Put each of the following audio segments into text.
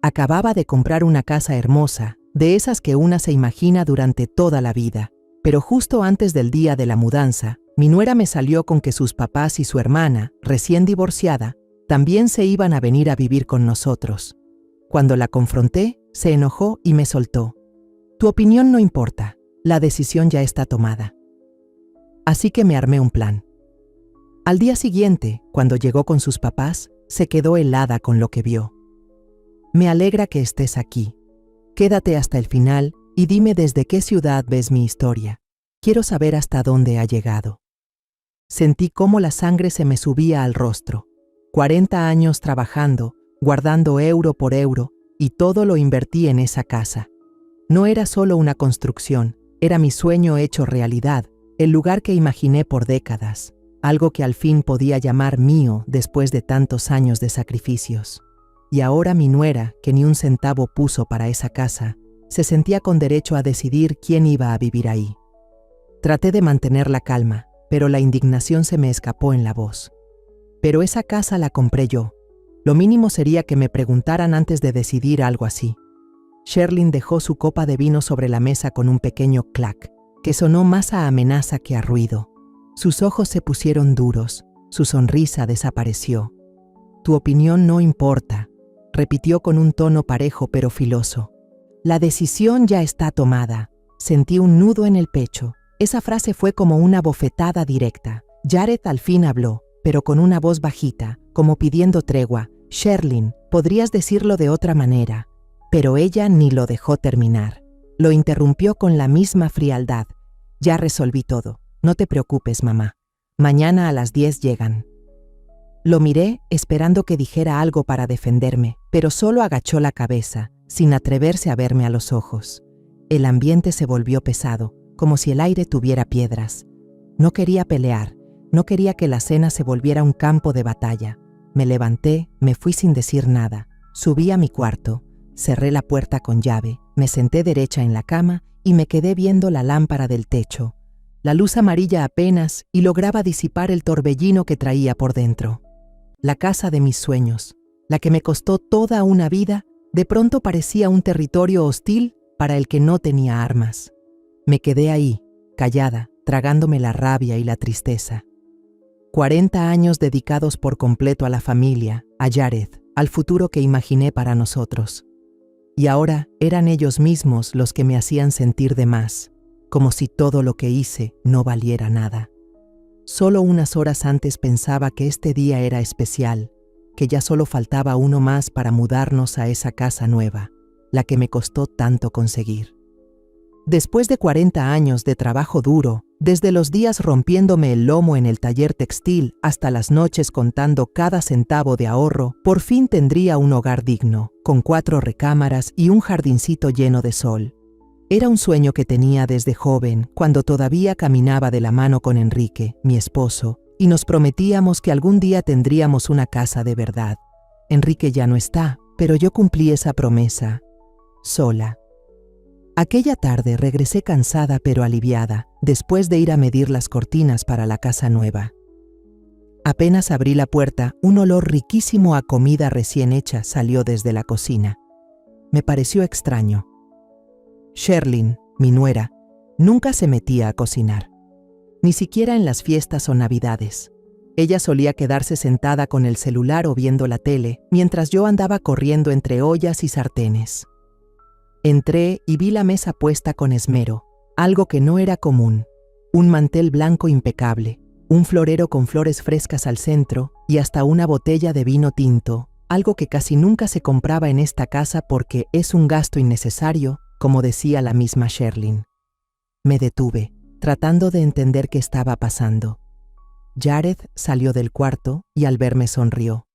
Acababa de comprar una casa hermosa, de esas que una se imagina durante toda la vida. Pero justo antes del día de la mudanza, mi nuera me salió con que sus papás y su hermana, recién divorciada, también se iban a venir a vivir con nosotros. Cuando la confronté, se enojó y me soltó. Tu opinión no importa, la decisión ya está tomada. Así que me armé un plan. Al día siguiente, cuando llegó con sus papás, se quedó helada con lo que vio. Me alegra que estés aquí. Quédate hasta el final y dime desde qué ciudad ves mi historia. Quiero saber hasta dónde ha llegado. Sentí cómo la sangre se me subía al rostro. 40 años trabajando, guardando euro por euro, y todo lo invertí en esa casa. No era solo una construcción, era mi sueño hecho realidad, el lugar que imaginé por décadas, algo que al fin podía llamar mío después de tantos años de sacrificios. Y ahora mi nuera, que ni un centavo puso para esa casa, se sentía con derecho a decidir quién iba a vivir ahí. Traté de mantener la calma, pero la indignación se me escapó en la voz. Pero esa casa la compré yo. Lo mínimo sería que me preguntaran antes de decidir algo así. Sherlyn dejó su copa de vino sobre la mesa con un pequeño clac, que sonó más a amenaza que a ruido. Sus ojos se pusieron duros, su sonrisa desapareció. Tu opinión no importa, repitió con un tono parejo pero filoso. La decisión ya está tomada. Sentí un nudo en el pecho. Esa frase fue como una bofetada directa. Jared al fin habló, pero con una voz bajita, como pidiendo tregua. Sherlyn, podrías decirlo de otra manera. Pero ella ni lo dejó terminar. Lo interrumpió con la misma frialdad. Ya resolví todo. No te preocupes, mamá. Mañana a las 10 llegan. Lo miré, esperando que dijera algo para defenderme, pero solo agachó la cabeza, sin atreverse a verme a los ojos. El ambiente se volvió pesado, como si el aire tuviera piedras. No quería pelear, no quería que la cena se volviera un campo de batalla. Me levanté, me fui sin decir nada. Subí a mi cuarto, cerré la puerta con llave, me senté derecha en la cama y me quedé viendo la lámpara del techo. La luz amarilla apenas y lograba disipar el torbellino que traía por dentro. La casa de mis sueños, la que me costó toda una vida, de pronto parecía un territorio hostil para el que no tenía armas. Me quedé ahí, callada, tragándome la rabia y la tristeza. 40 años dedicados por completo a la familia, a Jared, al futuro que imaginé para nosotros. Y ahora eran ellos mismos los que me hacían sentir de más, como si todo lo que hice no valiera nada. Solo unas horas antes pensaba que este día era especial, que ya solo faltaba uno más para mudarnos a esa casa nueva, la que me costó tanto conseguir. Después de 40 años de trabajo duro, desde los días rompiéndome el lomo en el taller textil hasta las noches contando cada centavo de ahorro, por fin tendría un hogar digno, con 4 recámaras y un jardincito lleno de sol. Era un sueño que tenía desde joven, cuando todavía caminaba de la mano con Enrique, mi esposo, y nos prometíamos que algún día tendríamos una casa de verdad. Enrique ya no está, pero yo cumplí esa promesa, sola. Aquella tarde regresé cansada pero aliviada, después de ir a medir las cortinas para la casa nueva. Apenas abrí la puerta, un olor riquísimo a comida recién hecha salió desde la cocina. Me pareció extraño. Sherlyn, mi nuera, nunca se metía a cocinar, ni siquiera en las fiestas o navidades. Ella solía quedarse sentada con el celular o viendo la tele, mientras yo andaba corriendo entre ollas y sartenes. Entré y vi la mesa puesta con esmero, algo que no era común. Un mantel blanco impecable, un florero con flores frescas al centro y hasta una botella de vino tinto, algo que casi nunca se compraba en esta casa porque es un gasto innecesario, como decía la misma Sherlyn. Me detuve, tratando de entender qué estaba pasando. Jared salió del cuarto y al verme sonrió.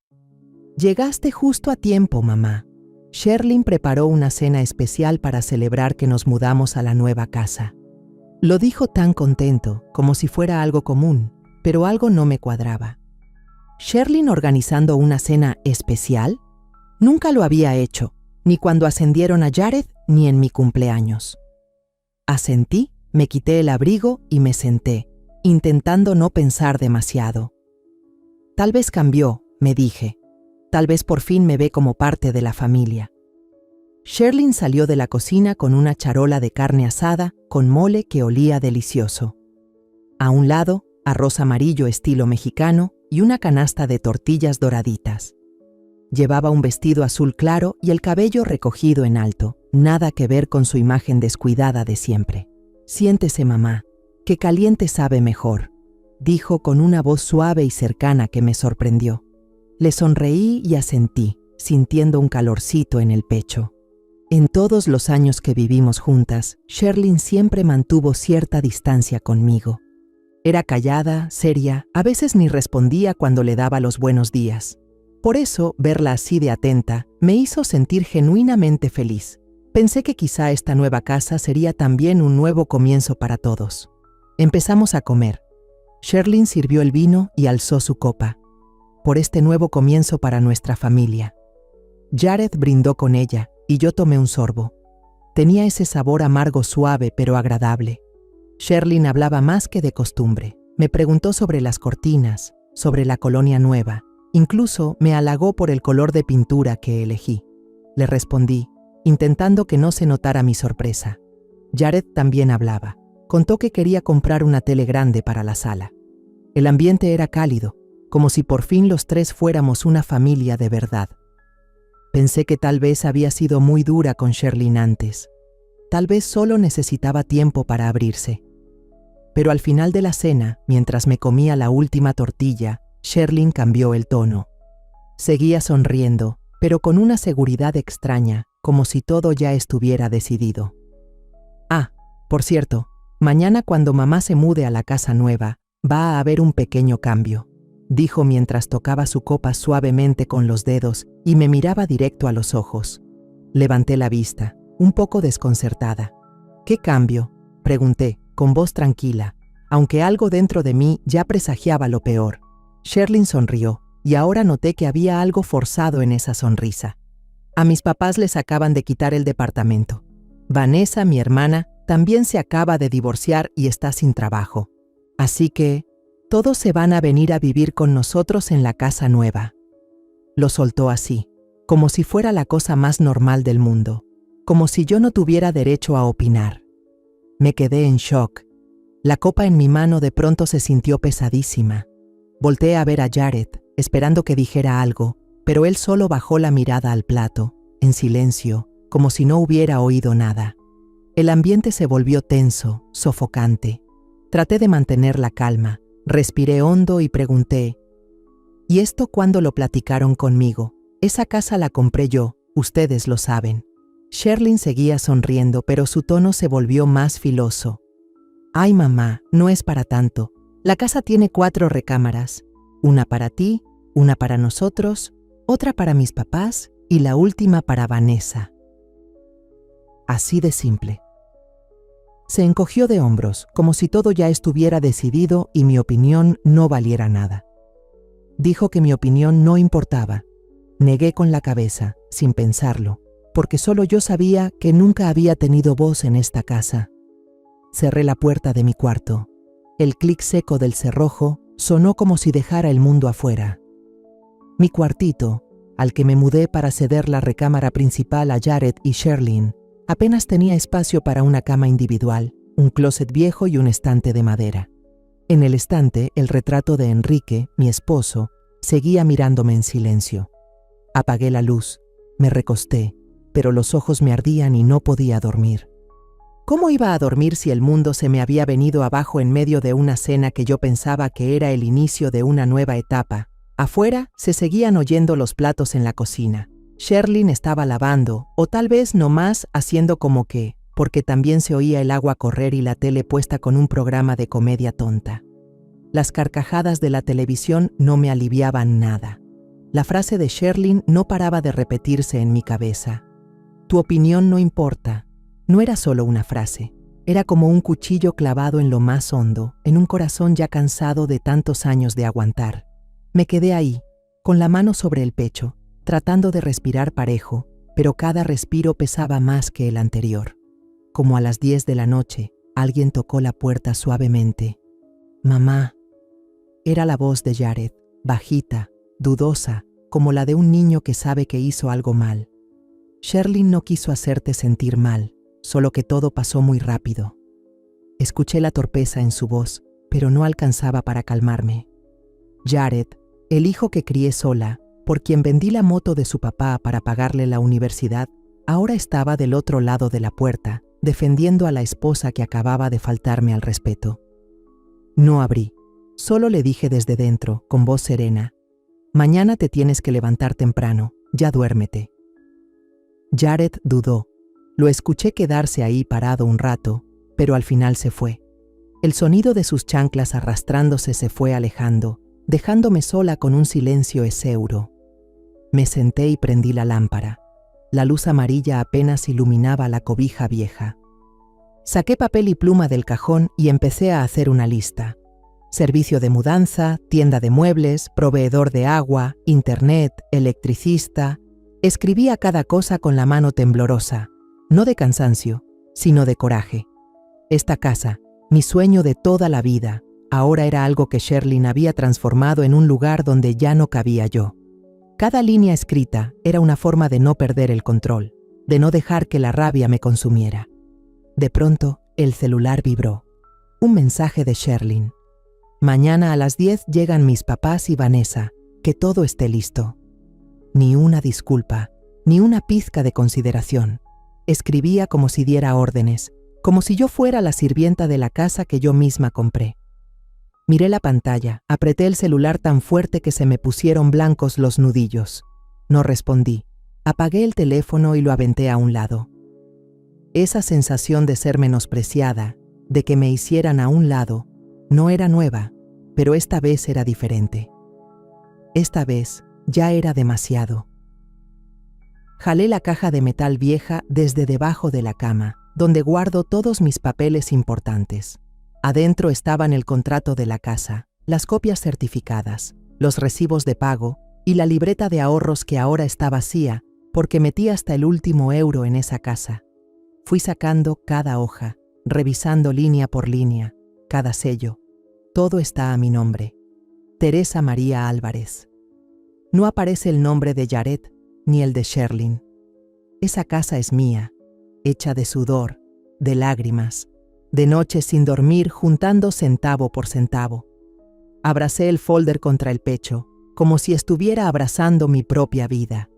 «Llegaste justo a tiempo, mamá». Sherlyn preparó una cena especial para celebrar que nos mudamos a la nueva casa. Lo dijo tan contento, como si fuera algo común, pero algo no me cuadraba. ¿Sherlyn organizando una cena especial? Nunca lo había hecho, ni cuando ascendieron a Jared, ni en mi cumpleaños. Asentí, me quité el abrigo y me senté, intentando no pensar demasiado. Tal vez cambió, me dije. Tal vez por fin me ve como parte de la familia. Sherlyn salió de la cocina con una charola de carne asada con mole que olía delicioso. A un lado, arroz amarillo estilo mexicano y una canasta de tortillas doraditas. Llevaba un vestido azul claro y el cabello recogido en alto, nada que ver con su imagen descuidada de siempre. «Siéntese, mamá, que caliente sabe mejor», dijo con una voz suave y cercana que me sorprendió. Le sonreí y asentí, sintiendo un calorcito en el pecho. En todos los años que vivimos juntas, Sherlyn siempre mantuvo cierta distancia conmigo. Era callada, seria, a veces ni respondía cuando le daba los buenos días. Por eso, verla así de atenta me hizo sentir genuinamente feliz. Pensé que quizá esta nueva casa sería también un nuevo comienzo para todos. Empezamos a comer. Sherlyn sirvió el vino y alzó su copa. Por este nuevo comienzo para nuestra familia. Jared brindó con ella y yo tomé un sorbo. Tenía ese sabor amargo suave pero agradable. Sherlyn hablaba más que de costumbre. Me preguntó sobre las cortinas, sobre la colonia nueva. Incluso me halagó por el color de pintura que elegí. Le respondí, intentando que no se notara mi sorpresa. Jared también hablaba. Contó que quería comprar una tele grande para la sala. El ambiente era cálido, como si por fin los tres fuéramos una familia de verdad. Pensé que tal vez había sido muy dura con Sherlyn antes. Tal vez solo necesitaba tiempo para abrirse. Pero al final de la cena, mientras me comía la última tortilla, Sherlyn cambió el tono. Seguía sonriendo, pero con una seguridad extraña, como si todo ya estuviera decidido. «Ah, por cierto, mañana cuando mamá se mude a la casa nueva, va a haber un pequeño cambio», dijo mientras tocaba su copa suavemente con los dedos y me miraba directo a los ojos. Levanté la vista, un poco desconcertada. «¿Qué cambio?», pregunté, con voz tranquila, aunque algo dentro de mí ya presagiaba lo peor. Sherlyn sonrió, y ahora noté que había algo forzado en esa sonrisa. A mis papás les acaban de quitar el departamento. Vanessa, mi hermana, también se acaba de divorciar y está sin trabajo. Así que, todos se van a venir a vivir con nosotros en la casa nueva. Lo soltó así, como si fuera la cosa más normal del mundo, como si yo no tuviera derecho a opinar. Me quedé en shock. La copa en mi mano de pronto se sintió pesadísima. Volteé a ver a Jared, esperando que dijera algo, pero él solo bajó la mirada al plato, en silencio, como si no hubiera oído nada. El ambiente se volvió tenso, sofocante. Traté de mantener la calma, respiré hondo y pregunté, «¿Y esto cuándo lo platicaron conmigo? Esa casa la compré yo, ustedes lo saben». Sherlyn seguía sonriendo, pero su tono se volvió más filoso. «Ay, mamá, no es para tanto. La casa tiene 4 recámaras, una para ti, una para nosotros, otra para mis papás y la última para Vanessa». Así de simple. Se encogió de hombros, como si todo ya estuviera decidido y mi opinión no valiera nada. Dijo que mi opinión no importaba. Negué con la cabeza, sin pensarlo, porque solo yo sabía que nunca había tenido voz en esta casa. Cerré la puerta de mi cuarto. El clic seco del cerrojo sonó como si dejara el mundo afuera. Mi cuartito, al que me mudé para ceder la recámara principal a Jared y Sherlyn, apenas tenía espacio para una cama individual, un closet viejo y un estante de madera. En el estante, el retrato de Enrique, mi esposo, seguía mirándome en silencio. Apagué la luz, me recosté, pero los ojos me ardían y no podía dormir. ¿Cómo iba a dormir si el mundo se me había venido abajo en medio de una cena que yo pensaba que era el inicio de una nueva etapa? Afuera se seguían oyendo los platos en la cocina. Sherlyn estaba lavando, o tal vez nomás haciendo como que, porque también se oía el agua correr y la tele puesta con un programa de comedia tonta. Las carcajadas de la televisión no me aliviaban nada. La frase de Sherlyn no paraba de repetirse en mi cabeza. «Tu opinión no importa». No era solo una frase, era como un cuchillo clavado en lo más hondo, en un corazón ya cansado de tantos años de aguantar. Me quedé ahí, con la mano sobre el pecho, tratando de respirar parejo, pero cada respiro pesaba más que el anterior. Como a las 10 de la noche, alguien tocó la puerta suavemente. «Mamá». Era la voz de Jared, bajita, dudosa, como la de un niño que sabe que hizo algo mal. Sherlyn no quiso hacerte sentir mal, solo que todo pasó muy rápido. Escuché la torpeza en su voz, pero no alcanzaba para calmarme. Jared, el hijo que crié sola, por quien vendí la moto de su papá para pagarle la universidad, ahora estaba del otro lado de la puerta, defendiendo a la esposa que acababa de faltarme al respeto. No abrí, solo le dije desde dentro, con voz serena: «Mañana te tienes que levantar temprano, ya duérmete». Jared dudó. Lo escuché quedarse ahí parado un rato, pero al final se fue. El sonido de sus chanclas arrastrándose se fue alejando, dejándome sola con un silencio eséuro. Me senté y prendí la lámpara. La luz amarilla apenas iluminaba la cobija vieja. Saqué papel y pluma del cajón y empecé a hacer una lista. Servicio de mudanza, tienda de muebles, proveedor de agua, internet, electricista. Escribía cada cosa con la mano temblorosa, no de cansancio, sino de coraje. Esta casa, mi sueño de toda la vida, ahora era algo que Sherlyn había transformado en un lugar donde ya no cabía yo. Cada línea escrita era una forma de no perder el control, de no dejar que la rabia me consumiera. De pronto, el celular vibró. Un mensaje de Sherlyn. «Mañana a las 10 llegan mis papás y Vanessa, que todo esté listo». Ni una disculpa, ni una pizca de consideración. Escribía como si diera órdenes, como si yo fuera la sirvienta de la casa que yo misma compré. Miré la pantalla, apreté el celular tan fuerte que se me pusieron blancos los nudillos. No respondí. Apagué el teléfono y lo aventé a un lado. Esa sensación de ser menospreciada, de que me hicieran a un lado, no era nueva, pero esta vez era diferente. Esta vez ya era demasiado. Jalé la caja de metal vieja desde debajo de la cama, donde guardo todos mis papeles importantes. Adentro estaban el contrato de la casa, las copias certificadas, los recibos de pago y la libreta de ahorros que ahora está vacía porque metí hasta el último euro en esa casa. Fui sacando cada hoja, revisando línea por línea, cada sello. Todo está a mi nombre. Teresa María Álvarez. No aparece el nombre de Jared ni el de Sherlyn. Esa casa es mía, hecha de sudor, de lágrimas, de noches sin dormir juntando centavo por centavo. Abracé el folder contra el pecho, como si estuviera abrazando mi propia vida.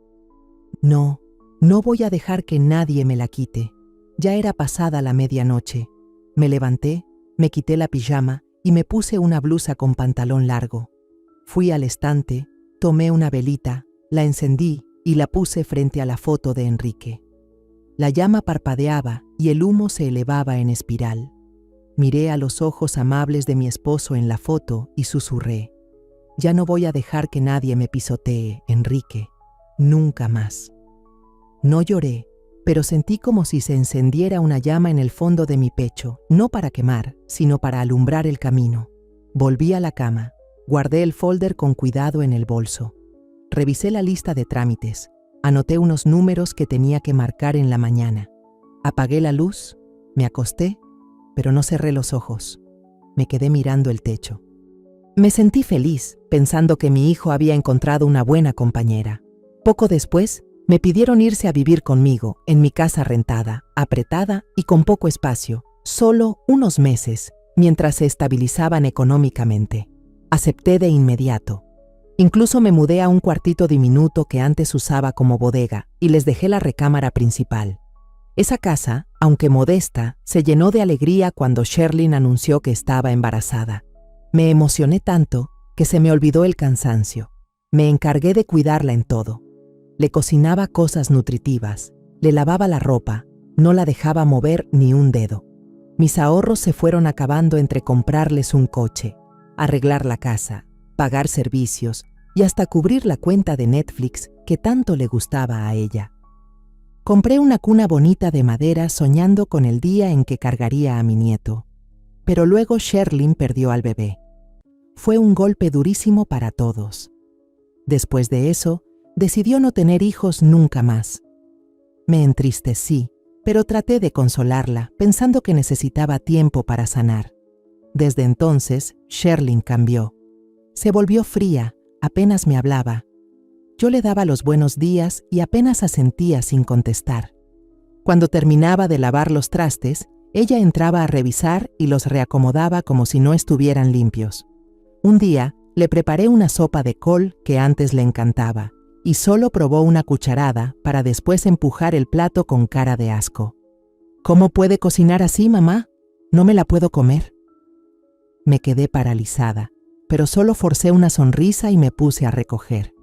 No voy a dejar que nadie me la quite. Ya era pasada la medianoche. Me levanté, me quité la pijama y me puse una blusa con pantalón largo. Fui al estante, tomé una velita, la encendí y la puse frente a la foto de Enrique. La llama parpadeaba y el humo se elevaba en espiral. Miré a los ojos amables de mi esposo en la foto y susurré: «Ya no voy a dejar que nadie me pisotee, Enrique. Nunca más». No lloré, pero sentí como si se encendiera una llama en el fondo de mi pecho, no para quemar, sino para alumbrar el camino. Volví a la cama, guardé el folder con cuidado en el bolso. Revisé la lista de trámites, anoté unos números que tenía que marcar en la mañana. Apagué la luz, me acosté, pero no cerré los ojos. Me quedé mirando el techo. Me sentí feliz, pensando que mi hijo había encontrado una buena compañera. Poco después, me pidieron irse a vivir conmigo, en mi casa rentada, apretada y con poco espacio, solo unos meses, mientras se estabilizaban económicamente. Acepté de inmediato. Incluso me mudé a un cuartito diminuto que antes usaba como bodega y les dejé la recámara principal. Esa casa, aunque modesta, se llenó de alegría cuando Sherlyn anunció que estaba embarazada. Me emocioné tanto que se me olvidó el cansancio. Me encargué de cuidarla en todo. Le cocinaba cosas nutritivas, le lavaba la ropa, no la dejaba mover ni un dedo. Mis ahorros se fueron acabando entre comprarles un coche, arreglar la casa, pagar servicios y hasta cubrir la cuenta de Netflix que tanto le gustaba a ella. Compré una cuna bonita de madera soñando con el día en que cargaría a mi nieto. Pero luego Sherlyn perdió al bebé. Fue un golpe durísimo para todos. Después de eso, decidió no tener hijos nunca más. Me entristecí, pero traté de consolarla, pensando que necesitaba tiempo para sanar. Desde entonces, Sherlyn cambió. Se volvió fría, apenas me hablaba. Yo le daba los buenos días y apenas asentía sin contestar. Cuando terminaba de lavar los trastes, ella entraba a revisar y los reacomodaba como si no estuvieran limpios. Un día, le preparé una sopa de col que antes le encantaba, y solo probó una cucharada para después empujar el plato con cara de asco. ¿Cómo puede cocinar así, mamá? No me la puedo comer. Me quedé paralizada, pero solo forcé una sonrisa y me puse a recoger.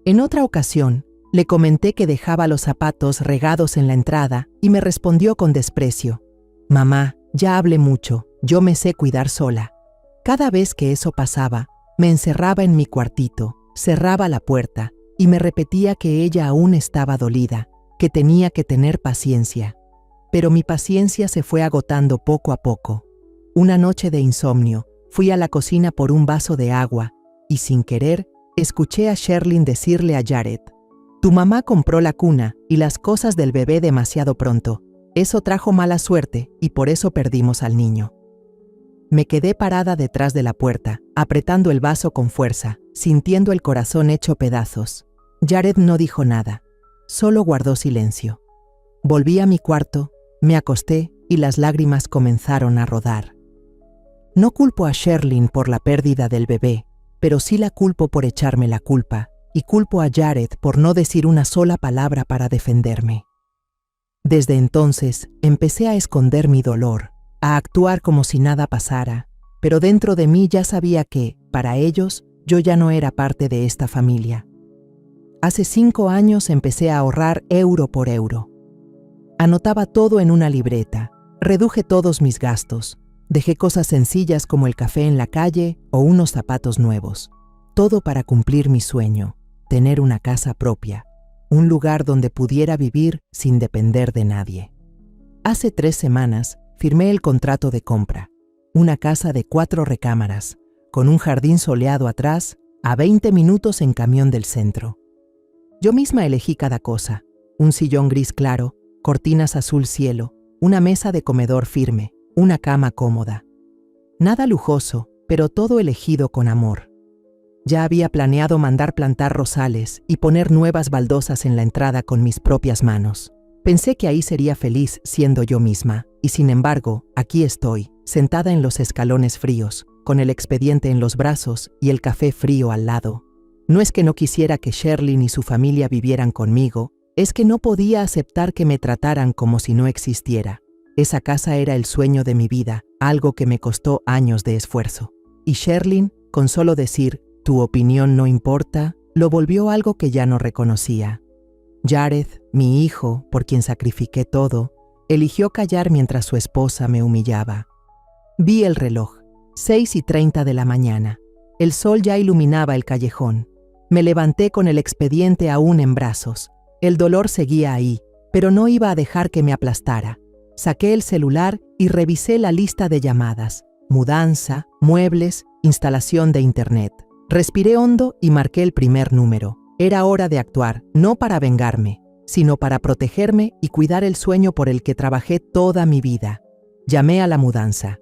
En otra ocasión, le comenté que dejaba los zapatos regados en la entrada y me respondió con desprecio: «Mamá, ya hablé mucho, yo me sé cuidar sola». Cada vez que eso pasaba, me encerraba en mi cuartito, cerraba la puerta y me repetía que ella aún estaba dolida, que tenía que tener paciencia. Pero mi paciencia se fue agotando poco a poco. Una noche de insomnio, fui a la cocina por un vaso de agua y, sin querer, escuché a Sherlyn decirle a Jared: «Tu mamá compró la cuna y las cosas del bebé demasiado pronto. Eso trajo mala suerte y por eso perdimos al niño». Me quedé parada detrás de la puerta, apretando el vaso con fuerza, sintiendo el corazón hecho pedazos. Jared no dijo nada, solo guardó silencio. Volví a mi cuarto, me acosté y las lágrimas comenzaron a rodar. No culpo a Sherlyn por la pérdida del bebé, pero sí la culpo por echarme la culpa, y culpo a Jared por no decir una sola palabra para defenderme. Desde entonces, empecé a esconder mi dolor, a actuar como si nada pasara, pero dentro de mí ya sabía que, para ellos, yo ya no era parte de esta familia. Hace 5 años empecé a ahorrar euro por euro. Anotaba todo en una libreta, reduje todos mis gastos, dejé cosas sencillas como el café en la calle o unos zapatos nuevos, todo para cumplir mi sueño, tener una casa propia, un lugar donde pudiera vivir sin depender de nadie. Hace 3 semanas firmé el contrato de compra, una casa de 4 recámaras, con un jardín soleado atrás, a 20 minutos en camión del centro. Yo misma elegí cada cosa: un sillón gris claro, cortinas azul cielo, una mesa de comedor firme, una cama cómoda. Nada lujoso, pero todo elegido con amor. Ya había planeado mandar plantar rosales y poner nuevas baldosas en la entrada con mis propias manos. Pensé que ahí sería feliz siendo yo misma, y sin embargo, aquí estoy, sentada en los escalones fríos, con el expediente en los brazos y el café frío al lado. No es que no quisiera que Sherlyn y su familia vivieran conmigo, es que no podía aceptar que me trataran como si no existiera. Esa casa era el sueño de mi vida, algo que me costó años de esfuerzo. Y Sherlyn, con solo decir «tu opinión no importa», lo volvió algo que ya no reconocía. Jared, mi hijo, por quien sacrifiqué todo, eligió callar mientras su esposa me humillaba. Vi el reloj, 6:30 de la mañana. El sol ya iluminaba el callejón. Me levanté con el expediente aún en brazos. El dolor seguía ahí, pero no iba a dejar que me aplastara. Saqué el celular y revisé la lista de llamadas: mudanza, muebles, instalación de internet. Respiré hondo y marqué el primer número. Era hora de actuar, no para vengarme, sino para protegerme y cuidar el sueño por el que trabajé toda mi vida. Llamé a la mudanza.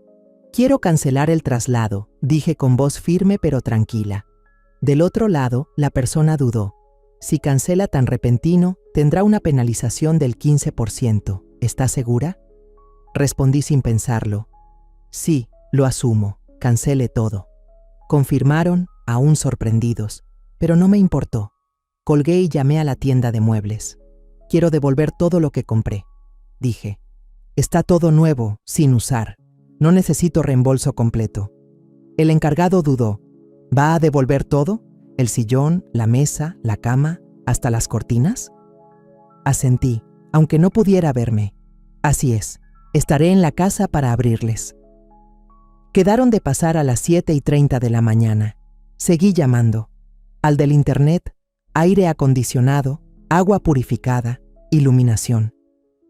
«Quiero cancelar el traslado», dije con voz firme pero tranquila. Del otro lado, la persona dudó. «Si cancela tan repentino, tendrá una penalización del 15%. ¿Está segura?». Respondí sin pensarlo. «Sí, lo asumo. Cancele todo». Confirmaron, aún sorprendidos, pero no me importó. Colgué y llamé a la tienda de muebles. «Quiero devolver todo lo que compré», dije. «Está todo nuevo, sin usar. No necesito reembolso completo». El encargado dudó. «¿Va a devolver todo? ¿El sillón, la mesa, la cama, hasta las cortinas?». Asentí, aunque no pudiera verme. «Así es, estaré en la casa para abrirles». Quedaron de pasar a las 7:30 de la mañana. Seguí llamando. Al del internet, aire acondicionado, agua purificada, iluminación.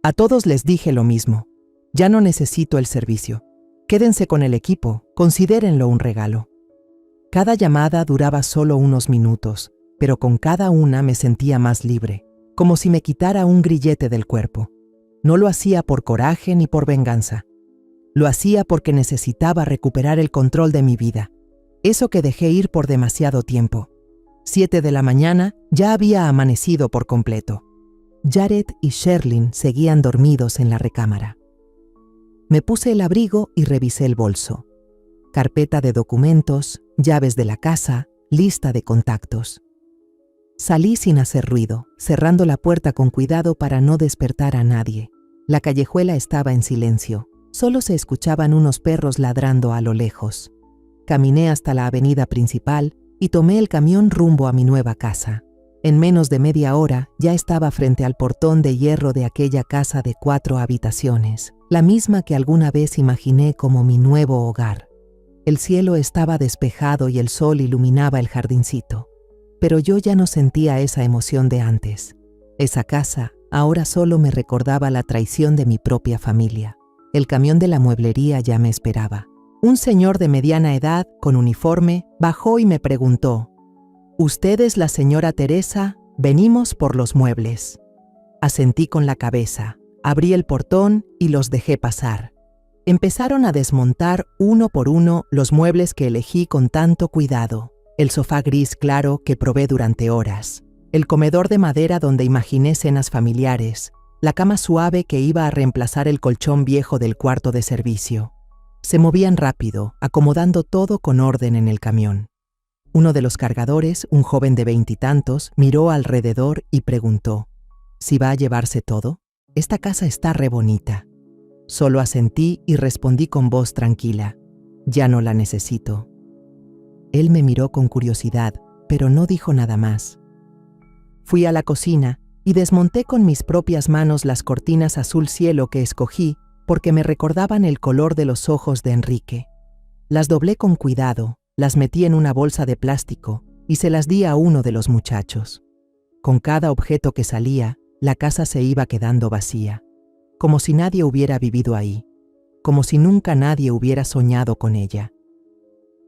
A todos les dije lo mismo: «Ya no necesito el servicio. Quédense con el equipo, considérenlo un regalo». Cada llamada duraba solo unos minutos, pero con cada una me sentía más libre, como si me quitara un grillete del cuerpo. No lo hacía por coraje ni por venganza. Lo hacía porque necesitaba recuperar el control de mi vida, eso que dejé ir por demasiado tiempo. 7 de la mañana ya había amanecido por completo. Jared y Sherlyn seguían dormidos en la recámara. Me puse el abrigo y revisé el bolso. Carpeta de documentos, llaves de la casa, lista de contactos. Salí sin hacer ruido, cerrando la puerta con cuidado para no despertar a nadie. La callejuela estaba en silencio. Solo se escuchaban unos perros ladrando a lo lejos. Caminé hasta la avenida principal y tomé el camión rumbo a mi nueva casa. En menos de media hora ya estaba frente al portón de hierro de aquella casa de 4 habitaciones, la misma que alguna vez imaginé como mi nuevo hogar. El cielo estaba despejado y el sol iluminaba el jardincito. Pero yo ya no sentía esa emoción de antes. Esa casa ahora solo me recordaba la traición de mi propia familia. El camión de la mueblería ya me esperaba. Un señor de mediana edad, con uniforme, bajó y me preguntó: «¿Usted es la señora Teresa? Venimos por los muebles». Asentí con la cabeza, abrí el portón y los dejé pasar. Empezaron a desmontar uno por uno los muebles que elegí con tanto cuidado. El sofá gris claro que probé durante horas, el comedor de madera donde imaginé cenas familiares, la cama suave que iba a reemplazar el colchón viejo del cuarto de servicio. Se movían rápido, acomodando todo con orden en el camión. Uno de los cargadores, un joven de 20 y tantos, miró alrededor y preguntó: «¿Si va a llevarse todo? Esta casa está re bonita». Solo asentí y respondí con voz tranquila: «Ya no la necesito». Él me miró con curiosidad, pero no dijo nada más. Fui a la cocina y desmonté con mis propias manos las cortinas azul cielo que escogí porque me recordaban el color de los ojos de Enrique. Las doblé con cuidado, las metí en una bolsa de plástico y se las di a uno de los muchachos. Con cada objeto que salía, la casa se iba quedando vacía, como si nadie hubiera vivido ahí, como si nunca nadie hubiera soñado con ella.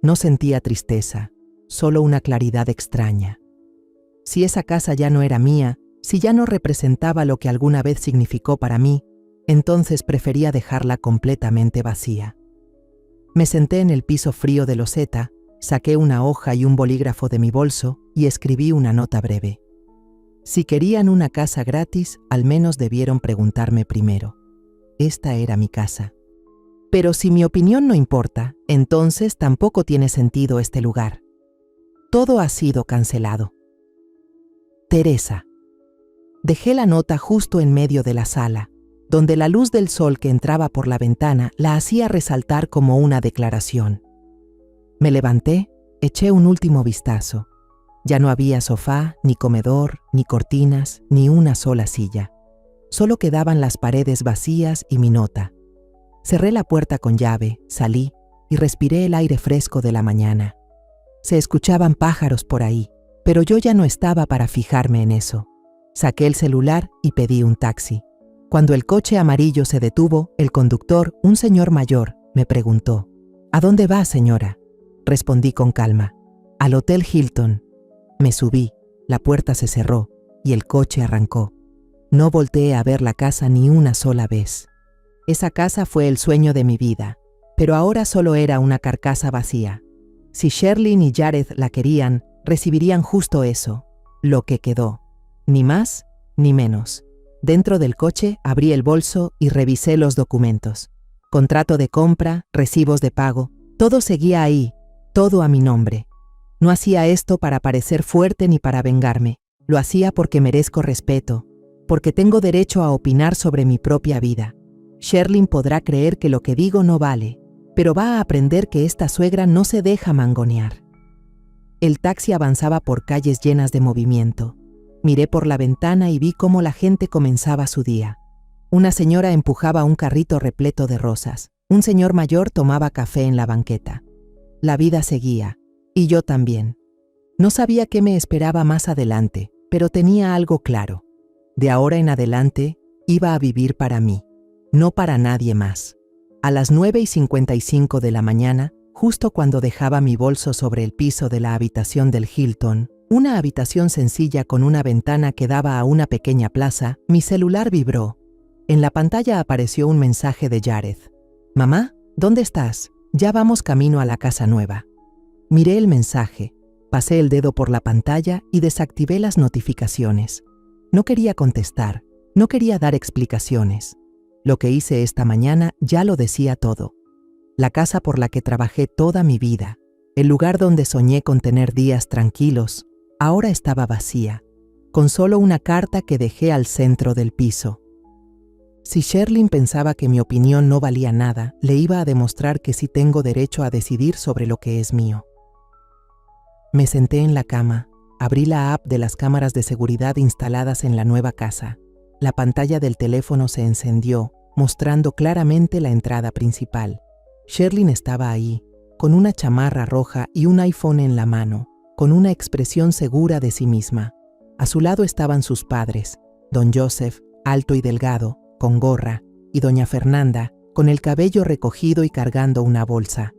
No sentía tristeza, solo una claridad extraña. Si esa casa ya no era mía, si ya no representaba lo que alguna vez significó para mí, entonces prefería dejarla completamente vacía. Me senté en el piso frío de loseta, saqué una hoja y un bolígrafo de mi bolso y escribí una nota breve. Si querían una casa gratis, al menos debieron preguntarme primero. Esta era mi casa. Pero si mi opinión no importa, entonces tampoco tiene sentido este lugar. Todo ha sido cancelado. Teresa. Dejé la nota justo en medio de la sala, donde la luz del sol que entraba por la ventana la hacía resaltar como una declaración. Me levanté, eché un último vistazo. Ya no había sofá, ni comedor, ni cortinas, ni una sola silla. Solo quedaban las paredes vacías y mi nota. Cerré la puerta con llave, salí y respiré el aire fresco de la mañana. Se escuchaban pájaros por ahí, pero yo ya no estaba para fijarme en eso. Saqué el celular y pedí un taxi. Cuando el coche amarillo se detuvo, el conductor, un señor mayor, me preguntó: «¿A dónde va, señora?». Respondí con calma: «Al Hotel Hilton». Me subí, la puerta se cerró y el coche arrancó. No volteé a ver la casa ni una sola vez. Esa casa fue el sueño de mi vida, pero ahora solo era una carcasa vacía. Si Sherlyn y Jared la querían, recibirían justo eso, lo que quedó. Ni más, ni menos. Dentro del coche abrí el bolso y revisé los documentos. Contrato de compra, recibos de pago, todo seguía ahí, todo a mi nombre. No hacía esto para parecer fuerte ni para vengarme. Lo hacía porque merezco respeto, porque tengo derecho a opinar sobre mi propia vida. Sherlyn podrá creer que lo que digo no vale, pero va a aprender que esta suegra no se deja mangonear. El taxi avanzaba por calles llenas de movimiento. Miré por la ventana y vi cómo la gente comenzaba su día. Una señora empujaba un carrito repleto de rosas. Un señor mayor tomaba café en la banqueta. La vida seguía, y yo también. No sabía qué me esperaba más adelante, pero tenía algo claro. De ahora en adelante, iba a vivir para mí, no para nadie más. A las 9:55 de la mañana, justo cuando dejaba mi bolso sobre el piso de la habitación del Hilton, una habitación sencilla con una ventana que daba a una pequeña plaza, mi celular vibró. En la pantalla apareció un mensaje de Jared. «Mamá, ¿dónde estás? Ya vamos camino a la casa nueva». Miré el mensaje. Pasé el dedo por la pantalla y desactivé las notificaciones. No quería contestar, no quería dar explicaciones. Lo que hice esta mañana ya lo decía todo. La casa por la que trabajé toda mi vida, el lugar donde soñé con tener días tranquilos, ahora estaba vacía, con solo una carta que dejé al centro del piso. Si Sherlyn pensaba que mi opinión no valía nada, le iba a demostrar que sí tengo derecho a decidir sobre lo que es mío. Me senté en la cama, abrí la app de las cámaras de seguridad instaladas en la nueva casa. La pantalla del teléfono se encendió, mostrando claramente la entrada principal. Sherlyn estaba ahí, con una chamarra roja y un iPhone en la mano, con una expresión segura de sí misma. A su lado estaban sus padres, don Joseph, alto y delgado, con gorra, y doña Fernanda, con el cabello recogido y cargando una bolsa.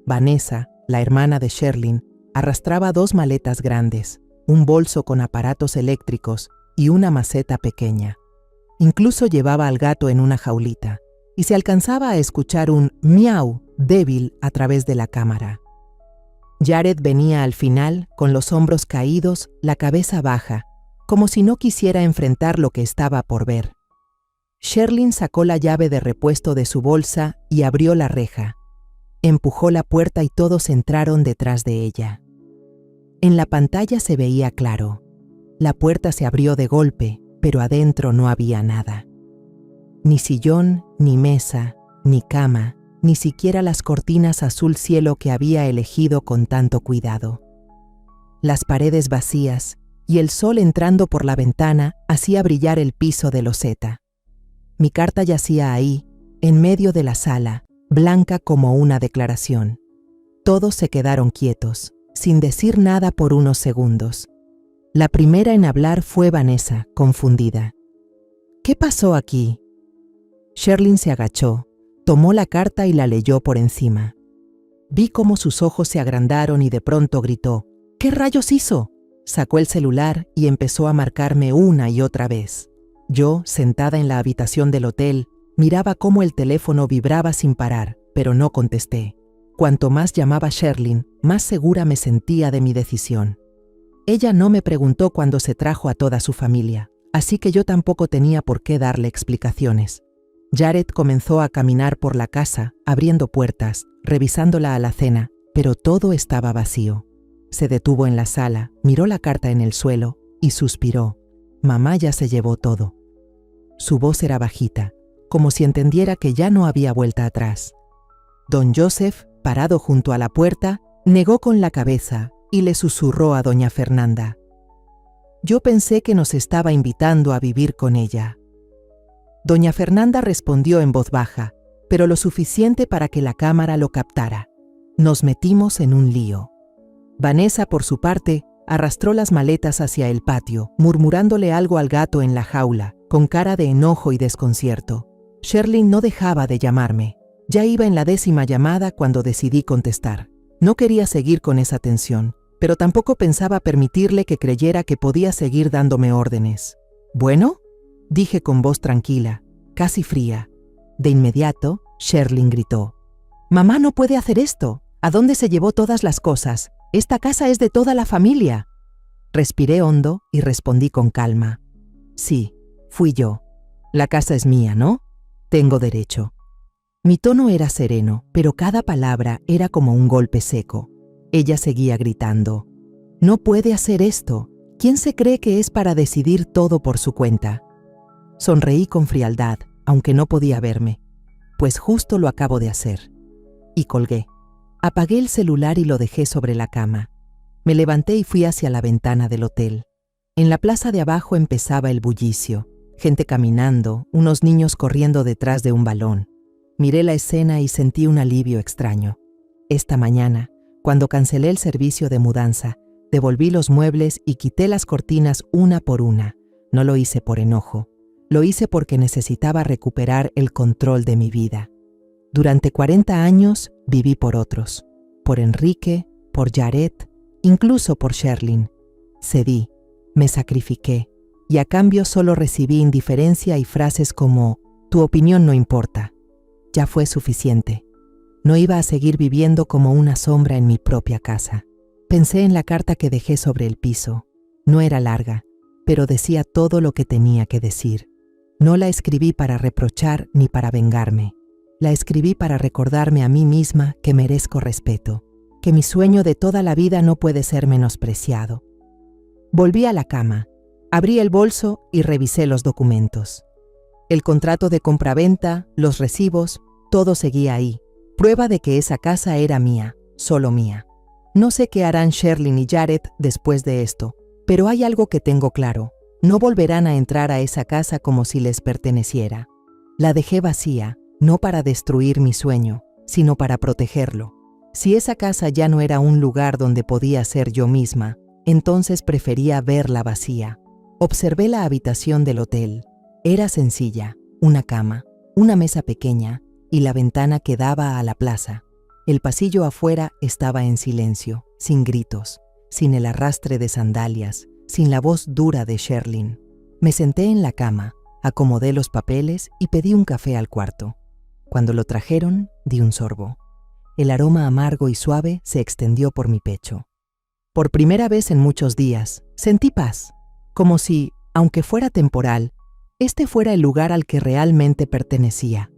Vanessa, la hermana de Sherlyn, arrastraba 2 maletas grandes, un bolso con aparatos eléctricos y una maceta pequeña. Incluso llevaba al gato en una jaulita, y se alcanzaba a escuchar un miau débil a través de la cámara. Jared venía al final, con los hombros caídos, la cabeza baja, como si no quisiera enfrentar lo que estaba por ver. Sherlyn sacó la llave de repuesto de su bolsa y abrió la reja. Empujó la puerta y todos entraron detrás de ella. En la pantalla se veía claro. La puerta se abrió de golpe, pero adentro no había nada. Ni sillón, ni mesa, ni cama, ni siquiera las cortinas azul cielo que había elegido con tanto cuidado. Las paredes vacías y el sol entrando por la ventana hacía brillar el piso de loseta. Mi carta yacía ahí, en medio de la sala, blanca como una declaración. Todos se quedaron quietos, sin decir nada por unos segundos. La primera en hablar fue Vanessa, confundida. ¿Qué pasó aquí? Sherlyn se agachó, tomó la carta y la leyó por encima. Vi cómo sus ojos se agrandaron y de pronto gritó, ¿qué rayos hizo? Sacó el celular y empezó a marcarme una y otra vez. Yo, sentada en la habitación del hotel, miraba cómo el teléfono vibraba sin parar, pero no contesté. Cuanto más llamaba Sherlyn, más segura me sentía de mi decisión. Ella no me preguntó cuándo se trajo a toda su familia, así que yo tampoco tenía por qué darle explicaciones. Jared comenzó a caminar por la casa, abriendo puertas, revisando la alacena, pero todo estaba vacío. Se detuvo en la sala, miró la carta en el suelo y suspiró. Mamá ya se llevó todo. Su voz era bajita, como si entendiera que ya no había vuelta atrás. Don Joseph, parado junto a la puerta, negó con la cabeza y le susurró a doña Fernanda. Yo pensé que nos estaba invitando a vivir con ella. Doña Fernanda respondió en voz baja, pero lo suficiente para que la cámara lo captara. Nos metimos en un lío. Vanessa, por su parte, arrastró las maletas hacia el patio, murmurándole algo al gato en la jaula, con cara de enojo y desconcierto. Sherlyn no dejaba de llamarme. Ya iba en la 10ª llamada cuando decidí contestar. No quería seguir con esa tensión, pero tampoco pensaba permitirle que creyera que podía seguir dándome órdenes. ¿Bueno?, dije con voz tranquila, casi fría. De inmediato, Sherlyn gritó. «Mamá no puede hacer esto. ¿A dónde se llevó todas las cosas? Esta casa es de toda la familia». Respiré hondo y respondí con calma. «Sí, fui yo. La casa es mía, ¿no? Tengo derecho». Mi tono era sereno, pero cada palabra era como un golpe seco. Ella seguía gritando. «No puede hacer esto. ¿Quién se cree que es para decidir todo por su cuenta?» Sonreí con frialdad, aunque no podía verme, pues justo lo acabo de hacer. Y colgué. Apagué el celular y lo dejé sobre la cama. Me levanté y fui hacia la ventana del hotel. En la plaza de abajo empezaba el bullicio, gente caminando, unos niños corriendo detrás de un balón. Miré la escena y sentí un alivio extraño. Esta mañana, cuando cancelé el servicio de mudanza, devolví los muebles y quité las cortinas una por una. No lo hice por enojo. Lo hice porque necesitaba recuperar el control de mi vida. Durante 40 años viví por otros, por Enrique, por Jared, incluso por Sherlyn. Cedí, me sacrifiqué, y a cambio solo recibí indiferencia y frases como «tu opinión no importa». Ya fue suficiente. No iba a seguir viviendo como una sombra en mi propia casa. Pensé en la carta que dejé sobre el piso. No era larga, pero decía todo lo que tenía que decir. No la escribí para reprochar ni para vengarme. La escribí para recordarme a mí misma que merezco respeto, que mi sueño de toda la vida no puede ser menospreciado. Volví a la cama, abrí el bolso y revisé los documentos. El contrato de compraventa, los recibos, todo seguía ahí, prueba de que esa casa era mía, solo mía. No sé qué harán Sherlyn y Jared después de esto, pero hay algo que tengo claro. No volverán a entrar a esa casa como si les perteneciera. La dejé vacía, no para destruir mi sueño, sino para protegerlo. Si esa casa ya no era un lugar donde podía ser yo misma, entonces prefería verla vacía. Observé la habitación del hotel. Era sencilla, una cama, una mesa pequeña y la ventana que daba a la plaza. El pasillo afuera estaba en silencio, sin gritos, sin el arrastre de sandalias, sin la voz dura de Sherlyn. Me senté en la cama, acomodé los papeles y pedí un café al cuarto. Cuando lo trajeron, di un sorbo. El aroma amargo y suave se extendió por mi pecho. Por primera vez en muchos días, sentí paz, como si, aunque fuera temporal, este fuera el lugar al que realmente pertenecía.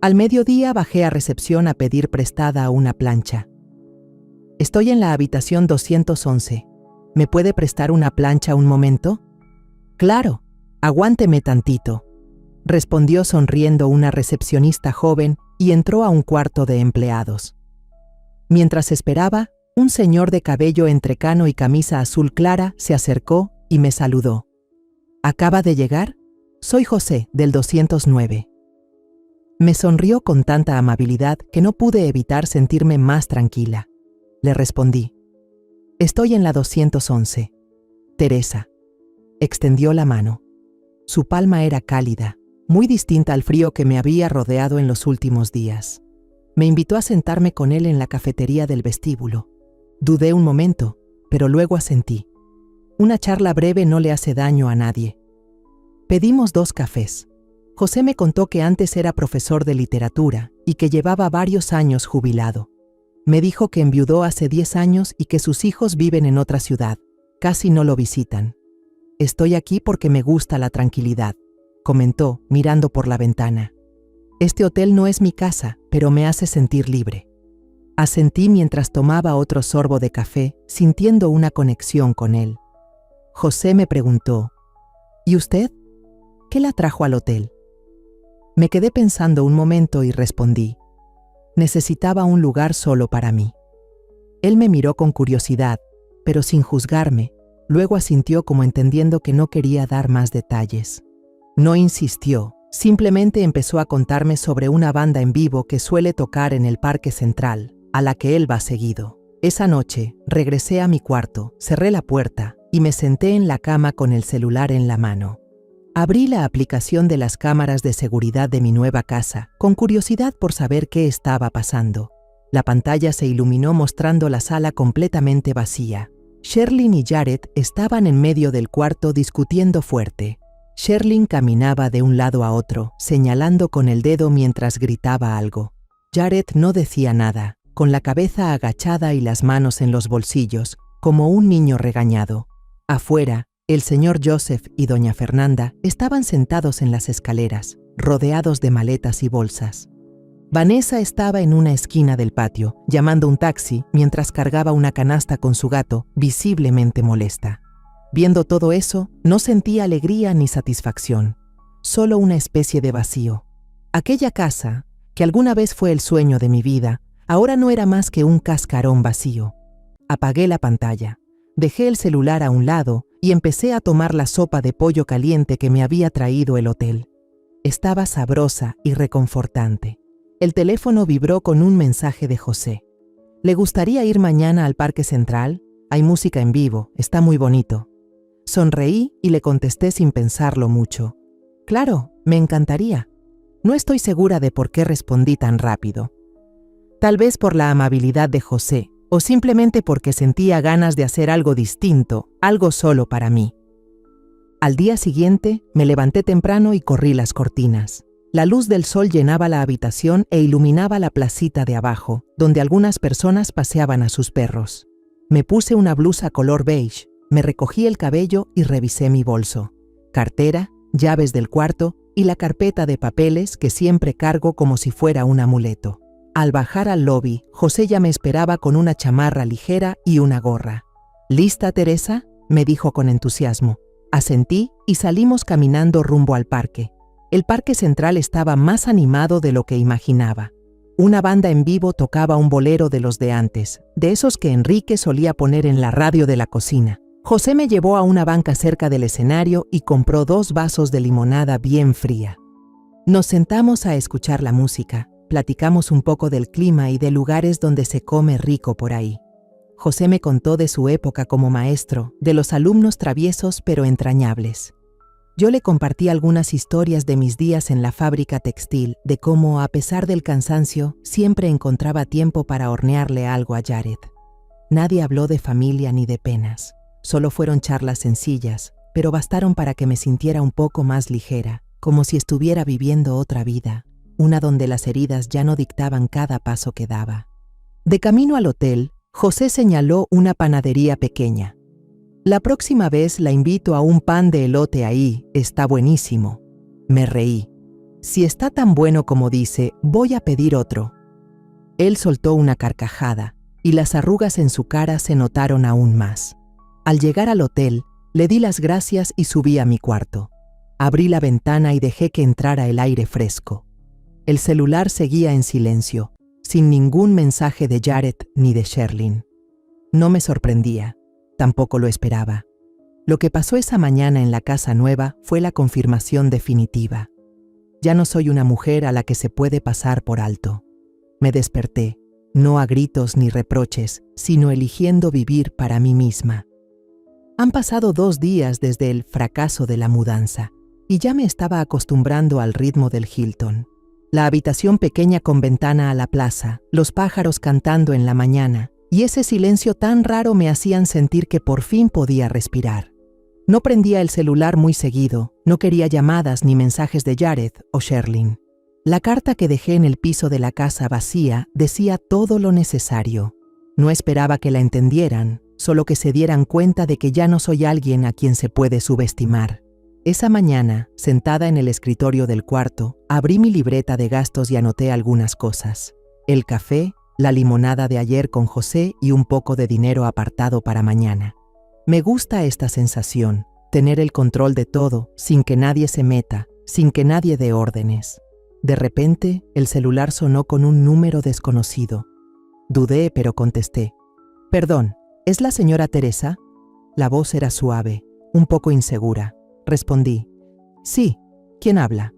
Al mediodía bajé a recepción a pedir prestada una plancha. Estoy en la habitación 211. ¿Me puede prestar una plancha un momento? Claro, aguánteme tantito, respondió sonriendo una recepcionista joven y entró a un cuarto de empleados. Mientras esperaba, un señor de cabello entrecano y camisa azul clara se acercó y me saludó. ¿Acaba de llegar? Soy José, del 209. Me sonrió con tanta amabilidad que no pude evitar sentirme más tranquila. Le respondí. Estoy en la 211. Teresa. Extendió la mano. Su palma era cálida, muy distinta al frío que me había rodeado en los últimos días. Me invitó a sentarme con él en la cafetería del vestíbulo. Dudé un momento, pero luego asentí. Una charla breve no le hace daño a nadie. Pedimos 2 cafés. José me contó que antes era profesor de literatura y que llevaba varios años jubilado. Me dijo que enviudó hace 10 años y que sus hijos viven en otra ciudad. Casi no lo visitan. Estoy aquí porque me gusta la tranquilidad, comentó, mirando por la ventana. Este hotel no es mi casa, pero me hace sentir libre. Asentí mientras tomaba otro sorbo de café, sintiendo una conexión con él. José me preguntó, ¿y usted? ¿Qué la trajo al hotel? Me quedé pensando un momento y respondí. Necesitaba un lugar solo para mí. Él me miró con curiosidad, pero sin juzgarme. Luego asintió como entendiendo que no quería dar más detalles. No insistió, simplemente empezó a contarme sobre una banda en vivo que suele tocar en el Parque Central, a la que él va seguido. Esa noche, regresé a mi cuarto, cerré la puerta y me senté en la cama con el celular en la mano. Abrí la aplicación de las cámaras de seguridad de mi nueva casa, con curiosidad por saber qué estaba pasando. La pantalla se iluminó mostrando la sala completamente vacía. Sherlyn y Jared estaban en medio del cuarto discutiendo fuerte. Sherlyn caminaba de un lado a otro, señalando con el dedo mientras gritaba algo. Jared no decía nada, con la cabeza agachada y las manos en los bolsillos, como un niño regañado. Afuera, el señor Joseph y doña Fernanda estaban sentados en las escaleras, rodeados de maletas y bolsas. Vanessa estaba en una esquina del patio, llamando un taxi mientras cargaba una canasta con su gato, visiblemente molesta. Viendo todo eso, no sentía alegría ni satisfacción, solo una especie de vacío. Aquella casa, que alguna vez fue el sueño de mi vida, ahora no era más que un cascarón vacío. Apagué la pantalla, dejé el celular a un lado y empecé a tomar la sopa de pollo caliente que me había traído el hotel. Estaba sabrosa y reconfortante. El teléfono vibró con un mensaje de José. ¿Le gustaría ir mañana al Parque Central? Hay música en vivo, está muy bonito. Sonreí y le contesté sin pensarlo mucho. Claro, me encantaría. No estoy segura de por qué respondí tan rápido. Tal vez por la amabilidad de José, o simplemente porque sentía ganas de hacer algo distinto, algo solo para mí. Al día siguiente, me levanté temprano y corrí las cortinas. La luz del sol llenaba la habitación e iluminaba la placita de abajo, donde algunas personas paseaban a sus perros. Me puse una blusa color beige, me recogí el cabello y revisé mi bolso. Cartera, llaves del cuarto y la carpeta de papeles que siempre cargo como si fuera un amuleto. Al bajar al lobby, José ya me esperaba con una chamarra ligera y una gorra. ¿Lista, Teresa?, me dijo con entusiasmo. Asentí y salimos caminando rumbo al parque. El parque central estaba más animado de lo que imaginaba. Una banda en vivo tocaba un bolero de los de antes, de esos que Enrique solía poner en la radio de la cocina. José me llevó a una banca cerca del escenario y compró 2 vasos de limonada bien fría. Nos sentamos a escuchar la música, platicamos un poco del clima y de lugares donde se come rico por ahí. José me contó de su época como maestro, de los alumnos traviesos pero entrañables. Yo le compartí algunas historias de mis días en la fábrica textil, de cómo, a pesar del cansancio, siempre encontraba tiempo para hornearle algo a Jared. Nadie habló de familia ni de penas. Solo fueron charlas sencillas, pero bastaron para que me sintiera un poco más ligera, como si estuviera viviendo otra vida, una donde las heridas ya no dictaban cada paso que daba. De camino al hotel, José señaló una panadería pequeña. La próxima vez la invito a un pan de elote ahí, está buenísimo. Me reí. Si está tan bueno como dice, voy a pedir otro. Él soltó una carcajada, y las arrugas en su cara se notaron aún más. Al llegar al hotel, le di las gracias y subí a mi cuarto. Abrí la ventana y dejé que entrara el aire fresco. El celular seguía en silencio, sin ningún mensaje de Jared ni de Sherlyn. No me sorprendía, tampoco lo esperaba. Lo que pasó esa mañana en la casa nueva fue la confirmación definitiva. Ya no soy una mujer a la que se puede pasar por alto. Me desperté, no a gritos ni reproches, sino eligiendo vivir para mí misma. Han pasado 2 días desde el fracaso de la mudanza, y ya me estaba acostumbrando al ritmo del Hilton. La habitación pequeña con ventana a la plaza, los pájaros cantando en la mañana, y ese silencio tan raro me hacían sentir que por fin podía respirar. No prendía el celular muy seguido, no quería llamadas ni mensajes de Jared o Sherlyn. La carta que dejé en el piso de la casa vacía decía todo lo necesario. No esperaba que la entendieran, solo que se dieran cuenta de que ya no soy alguien a quien se puede subestimar. Esa mañana, sentada en el escritorio del cuarto, abrí mi libreta de gastos y anoté algunas cosas. El café, la limonada de ayer con José y un poco de dinero apartado para mañana. Me gusta esta sensación, tener el control de todo, sin que nadie se meta, sin que nadie dé órdenes. De repente, el celular sonó con un número desconocido. Dudé, pero contesté. «Perdón, ¿es la señora Teresa?» La voz era suave, un poco insegura. Respondí. «Sí, ¿quién habla?»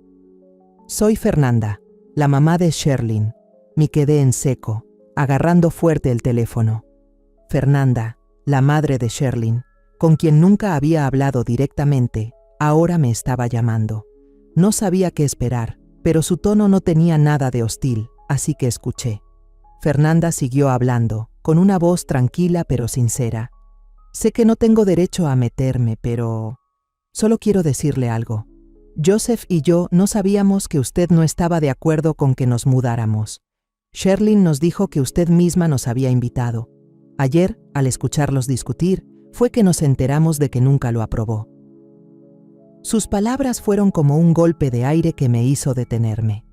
«Soy Fernanda, la mamá de Sherlyn». Me quedé en seco, agarrando fuerte el teléfono. Fernanda, la madre de Sherlyn, con quien nunca había hablado directamente, ahora me estaba llamando. No sabía qué esperar, pero su tono no tenía nada de hostil, así que escuché. Fernanda siguió hablando, con una voz tranquila pero sincera. «Sé que no tengo derecho a meterme, pero solo quiero decirle algo. Joseph y yo no sabíamos que usted no estaba de acuerdo con que nos mudáramos. Sherlyn nos dijo que usted misma nos había invitado. Ayer, al escucharlos discutir, fue que nos enteramos de que nunca lo aprobó». Sus palabras fueron como un golpe de aire que me hizo detenerme.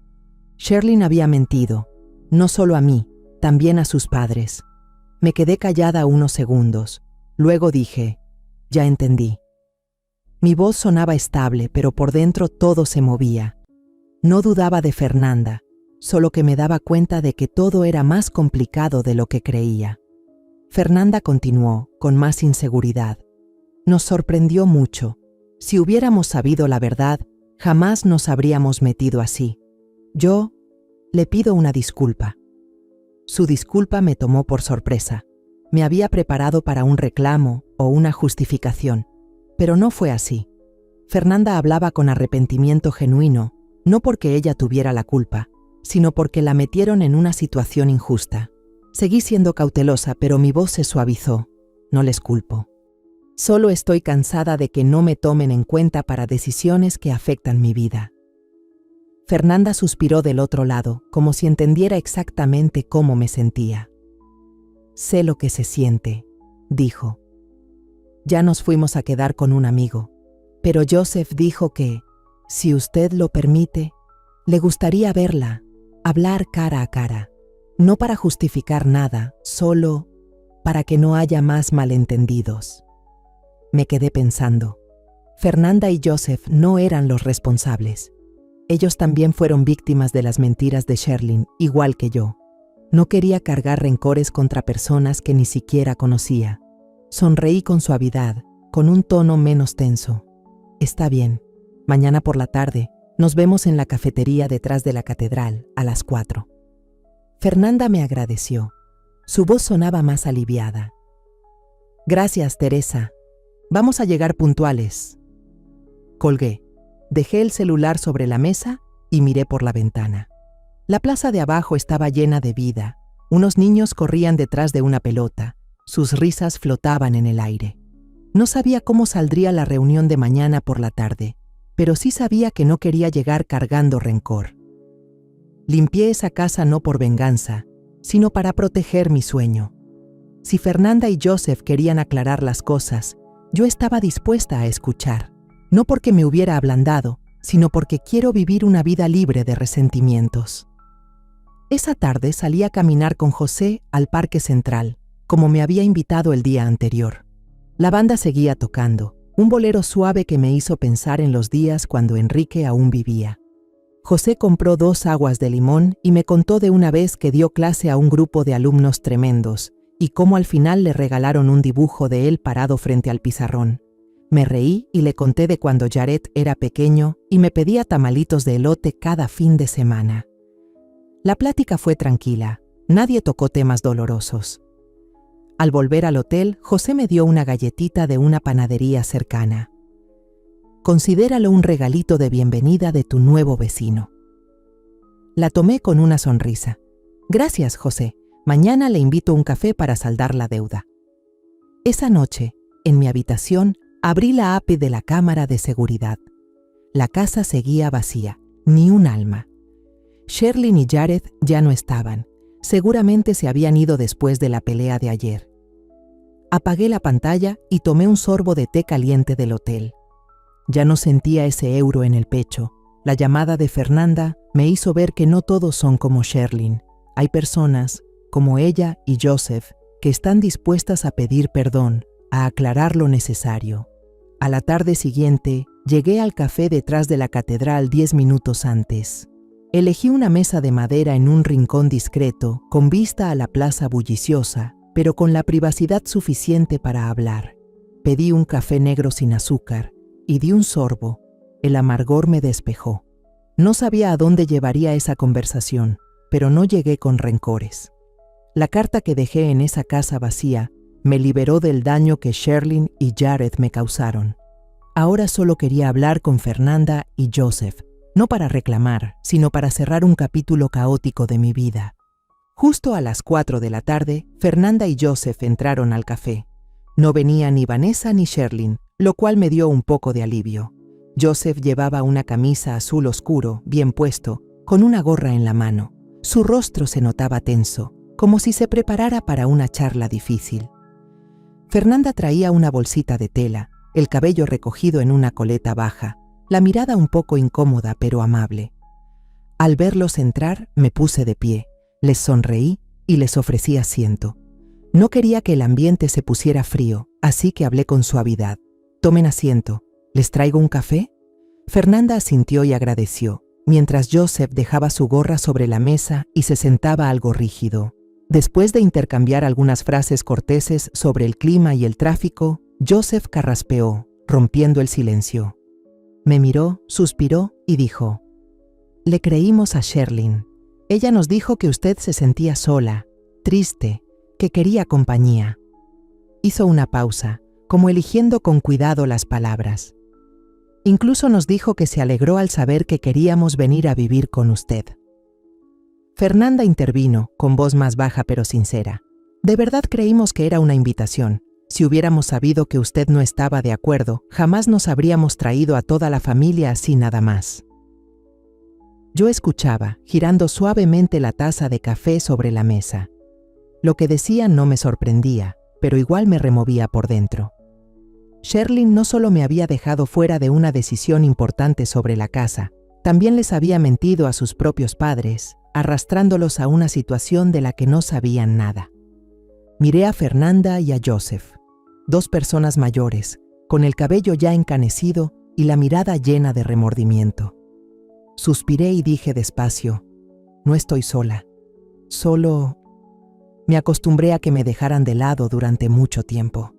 Sherlyn había mentido, no solo a mí, también a sus padres. Me quedé callada unos segundos. Luego dije, «Ya entendí». Mi voz sonaba estable, pero por dentro todo se movía. No dudaba de Fernanda, solo que me daba cuenta de que todo era más complicado de lo que creía. Fernanda continuó, con más inseguridad. «Nos sorprendió mucho. Si hubiéramos sabido la verdad, jamás nos habríamos metido así. Yo le pido una disculpa». Su disculpa me tomó por sorpresa. Me había preparado para un reclamo o una justificación, pero no fue así. Fernanda hablaba con arrepentimiento genuino, no porque ella tuviera la culpa, sino porque la metieron en una situación injusta. Seguí siendo cautelosa, pero mi voz se suavizó. «No les culpo. Solo estoy cansada de que no me tomen en cuenta para decisiones que afectan mi vida». Fernanda suspiró del otro lado, como si entendiera exactamente cómo me sentía. «Sé lo que se siente. dijo. Ya nos fuimos a quedar con un amigo, pero Joseph dijo que, si usted lo permite, le gustaría verla, hablar cara a cara, no para justificar nada, solo para que no haya más malentendidos. Me quedé pensando. Fernanda y Joseph no eran los responsables. Ellos también fueron víctimas de las mentiras de Sherlyn, igual que yo. No quería cargar rencores contra personas que ni siquiera conocía. Sonreí con suavidad, con un tono menos tenso. Está bien. Mañana por la tarde nos vemos en la cafetería detrás de la catedral a las 4. Fernanda me agradeció. Su voz sonaba más aliviada. Gracias, Teresa. Vamos a llegar puntuales. Colgué. Dejé el celular sobre la mesa y miré por la ventana. La plaza de abajo estaba llena de vida. Unos niños corrían detrás de una pelota. Sus risas flotaban en el aire. No sabía cómo saldría la reunión de mañana por la tarde, pero sí sabía que no quería llegar cargando rencor. Limpié esa casa no por venganza, sino para proteger mi sueño. Si Fernanda y Joseph querían aclarar las cosas, yo estaba dispuesta a escuchar. No porque me hubiera ablandado, sino porque quiero vivir una vida libre de resentimientos. Esa tarde salí a caminar con José al Parque Central, como me había invitado el día anterior. La banda seguía tocando, un bolero suave que me hizo pensar en los días cuando Enrique aún vivía. José compró 2 aguas de limón y me contó de una vez que dio clase a un grupo de alumnos tremendos y cómo al final le regalaron un dibujo de él parado frente al pizarrón. Me reí y le conté de cuando Jared era pequeño y me pedía tamalitos de elote cada fin de semana. La plática fue tranquila, nadie tocó temas dolorosos. Al volver al hotel, José me dio una galletita de una panadería cercana. Considéralo un regalito de bienvenida de tu nuevo vecino. La tomé con una sonrisa. Gracias, José. Mañana le invito a un café para saldar la deuda. Esa noche, en mi habitación, abrí la API de la cámara de seguridad. La casa seguía vacía, ni un alma. Sherlyn y Jared ya no estaban. Seguramente se habían ido después de la pelea de ayer. Apagué la pantalla y tomé un sorbo de té caliente del hotel. Ya no sentía ese euro en el pecho. La llamada de Fernanda me hizo ver que no todos son como Sherlyn. Hay personas, como ella y Joseph, que están dispuestas a pedir perdón, a aclarar lo necesario. A la tarde siguiente, llegué al café detrás de la catedral 10 minutos antes. Elegí una mesa de madera en un rincón discreto, con vista a la plaza bulliciosa, pero con la privacidad suficiente para hablar. Pedí un café negro sin azúcar y di un sorbo. El amargor me despejó. No sabía a dónde llevaría esa conversación, pero no llegué con rencores. La carta que dejé en esa casa vacía me liberó del daño que Sherlyn y Jared me causaron. Ahora solo quería hablar con Fernanda y Joseph, no para reclamar, sino para cerrar un capítulo caótico de mi vida. Justo a las 4 de la tarde, Fernanda y Joseph entraron al café. No venía ni Vanessa ni Sherlyn, lo cual me dio un poco de alivio. Joseph llevaba una camisa azul oscuro, bien puesto, con una gorra en la mano. Su rostro se notaba tenso, como si se preparara para una charla difícil. Fernanda traía una bolsita de tela, el cabello recogido en una coleta baja, la mirada un poco incómoda pero amable. Al verlos entrar, me puse de pie, les sonreí y les ofrecí asiento. No quería que el ambiente se pusiera frío, así que hablé con suavidad. Tomen asiento. ¿Les traigo un café? Fernanda asintió y agradeció, mientras Joseph dejaba su gorra sobre la mesa y se sentaba algo rígido. Después de intercambiar algunas frases corteses sobre el clima y el tráfico, Joseph carraspeó, rompiendo el silencio. Me miró, suspiró y dijo: «Le creímos a Sherlyn. Ella nos dijo que usted se sentía sola, triste, que quería compañía». Hizo una pausa, como eligiendo con cuidado las palabras. Incluso nos dijo que se alegró al saber que queríamos venir a vivir con usted. Fernanda intervino, con voz más baja pero sincera. De verdad creímos que era una invitación. Si hubiéramos sabido que usted no estaba de acuerdo, jamás nos habríamos traído a toda la familia así nada más. Yo escuchaba, girando suavemente la taza de café sobre la mesa. Lo que decían no me sorprendía. pero igual me removía por dentro. Sherlyn no solo me había dejado fuera de una decisión importante sobre la casa, también les había mentido a sus propios padres, arrastrándolos a una situación de la que no sabían nada. Miré a Fernanda y a Joseph, dos personas mayores, con el cabello ya encanecido y la mirada llena de remordimiento. Suspiré y dije despacio: no estoy sola, solo me acostumbré a que me dejaran de lado durante mucho tiempo.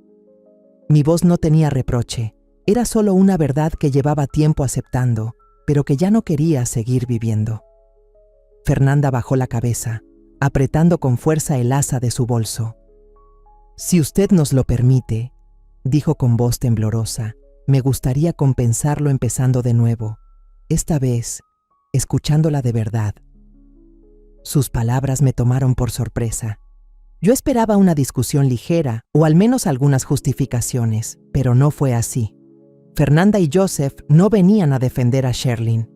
Mi voz no tenía reproche, era solo una verdad que llevaba tiempo aceptando, pero que ya no quería seguir viviendo. Fernanda bajó la cabeza, apretando con fuerza el asa de su bolso. «Si usted nos lo permite», dijo con voz temblorosa, «me gustaría compensarlo empezando de nuevo, esta vez, escuchándola de verdad». Sus palabras me tomaron por sorpresa. Yo esperaba una discusión ligera o al menos algunas justificaciones, pero no fue así. Fernanda y Joseph no venían a defender a Sherlyn.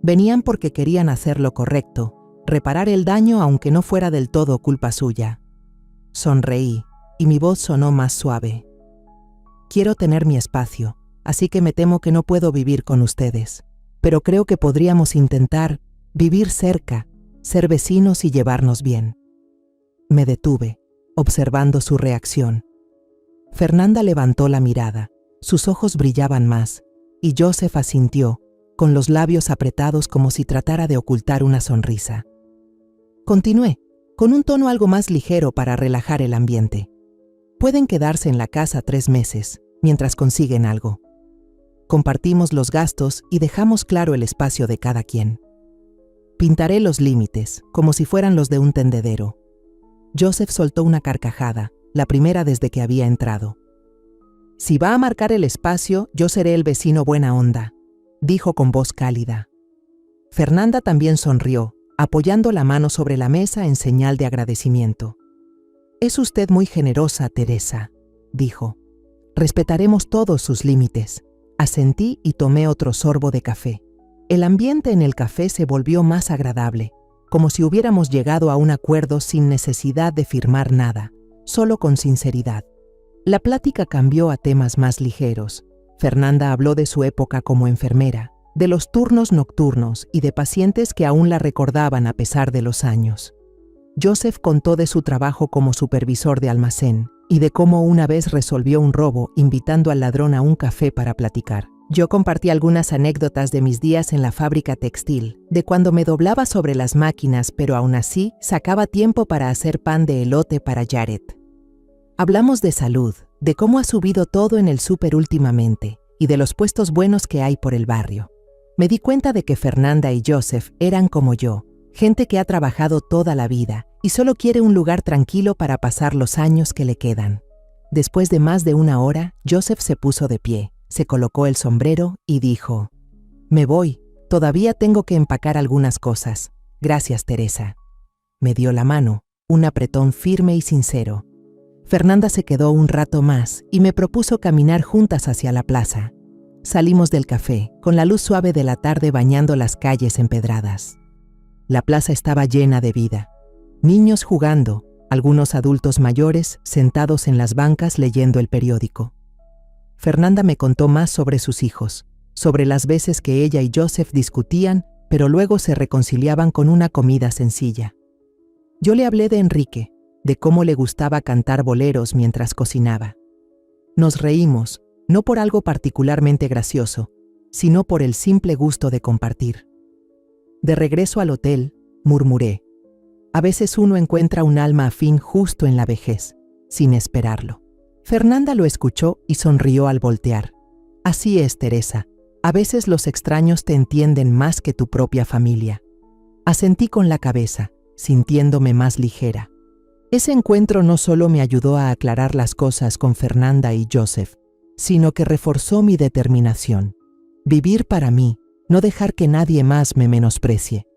Venían porque querían hacer lo correcto, reparar el daño aunque no fuera del todo culpa suya. Sonreí y mi voz sonó más suave. Quiero tener mi espacio, así que me temo que no puedo vivir con ustedes, pero creo que podríamos intentar vivir cerca, ser vecinos y llevarnos bien. Me detuve, observando su reacción. Fernanda levantó la mirada, sus ojos brillaban más, y Joseph asintió, con los labios apretados como si tratara de ocultar una sonrisa. Continué, con un tono algo más ligero para relajar el ambiente. Pueden quedarse en la casa 3 meses, mientras consiguen algo. Compartimos los gastos y dejamos claro el espacio de cada quien. Pintaré los límites, como si fueran los de un tendedero. Joseph soltó una carcajada, la primera desde que había entrado. «Si va a marcar el espacio, yo seré el vecino buena onda», dijo con voz cálida. Fernanda también sonrió, apoyando la mano sobre la mesa en señal de agradecimiento. «Es usted muy generosa, Teresa», dijo. «Respetaremos todos sus límites». Asentí y tomé otro sorbo de café. El ambiente en el café se volvió más agradable, como si hubiéramos llegado a un acuerdo sin necesidad de firmar nada, solo con sinceridad. La plática cambió a temas más ligeros. Fernanda habló de su época como enfermera, de los turnos nocturnos y de pacientes que aún la recordaban a pesar de los años. Joseph contó de su trabajo como supervisor de almacén y de cómo una vez resolvió un robo invitando al ladrón a un café para platicar. Yo compartí algunas anécdotas de mis días en la fábrica textil, de cuando me doblaba sobre las máquinas, pero aún así sacaba tiempo para hacer pan de elote para Jared. Hablamos de salud, de cómo ha subido todo en el súper últimamente y de los puestos buenos que hay por el barrio. Me di cuenta de que Fernanda y Joseph eran como yo, gente que ha trabajado toda la vida y solo quiere un lugar tranquilo para pasar los años que le quedan. Después de más de 1 hora, Joseph se puso de pie. Se colocó el sombrero y dijo: «Me voy, todavía tengo que empacar algunas cosas. Gracias, Teresa». Me dio la mano, un apretón firme y sincero. Fernanda se quedó un rato más y me propuso caminar juntas hacia la plaza. Salimos del café, con la luz suave de la tarde bañando las calles empedradas. La plaza estaba llena de vida. Niños jugando, algunos adultos mayores sentados en las bancas leyendo el periódico. Fernanda me contó más sobre sus hijos, sobre las veces que ella y Joseph discutían, pero luego se reconciliaban con una comida sencilla. Yo le hablé de Enrique, de cómo le gustaba cantar boleros mientras cocinaba. Nos reímos, no por algo particularmente gracioso, sino por el simple gusto de compartir. De regreso al hotel, murmuré: «A veces uno encuentra un alma afín justo en la vejez, sin esperarlo». Fernanda lo escuchó y sonrió al voltear. «Así es, Teresa. A veces los extraños te entienden más que tu propia familia». Asentí con la cabeza, sintiéndome más ligera. Ese encuentro no solo me ayudó a aclarar las cosas con Fernanda y Joseph, sino que reforzó mi determinación. Vivir para mí, no dejar que nadie más me menosprecie.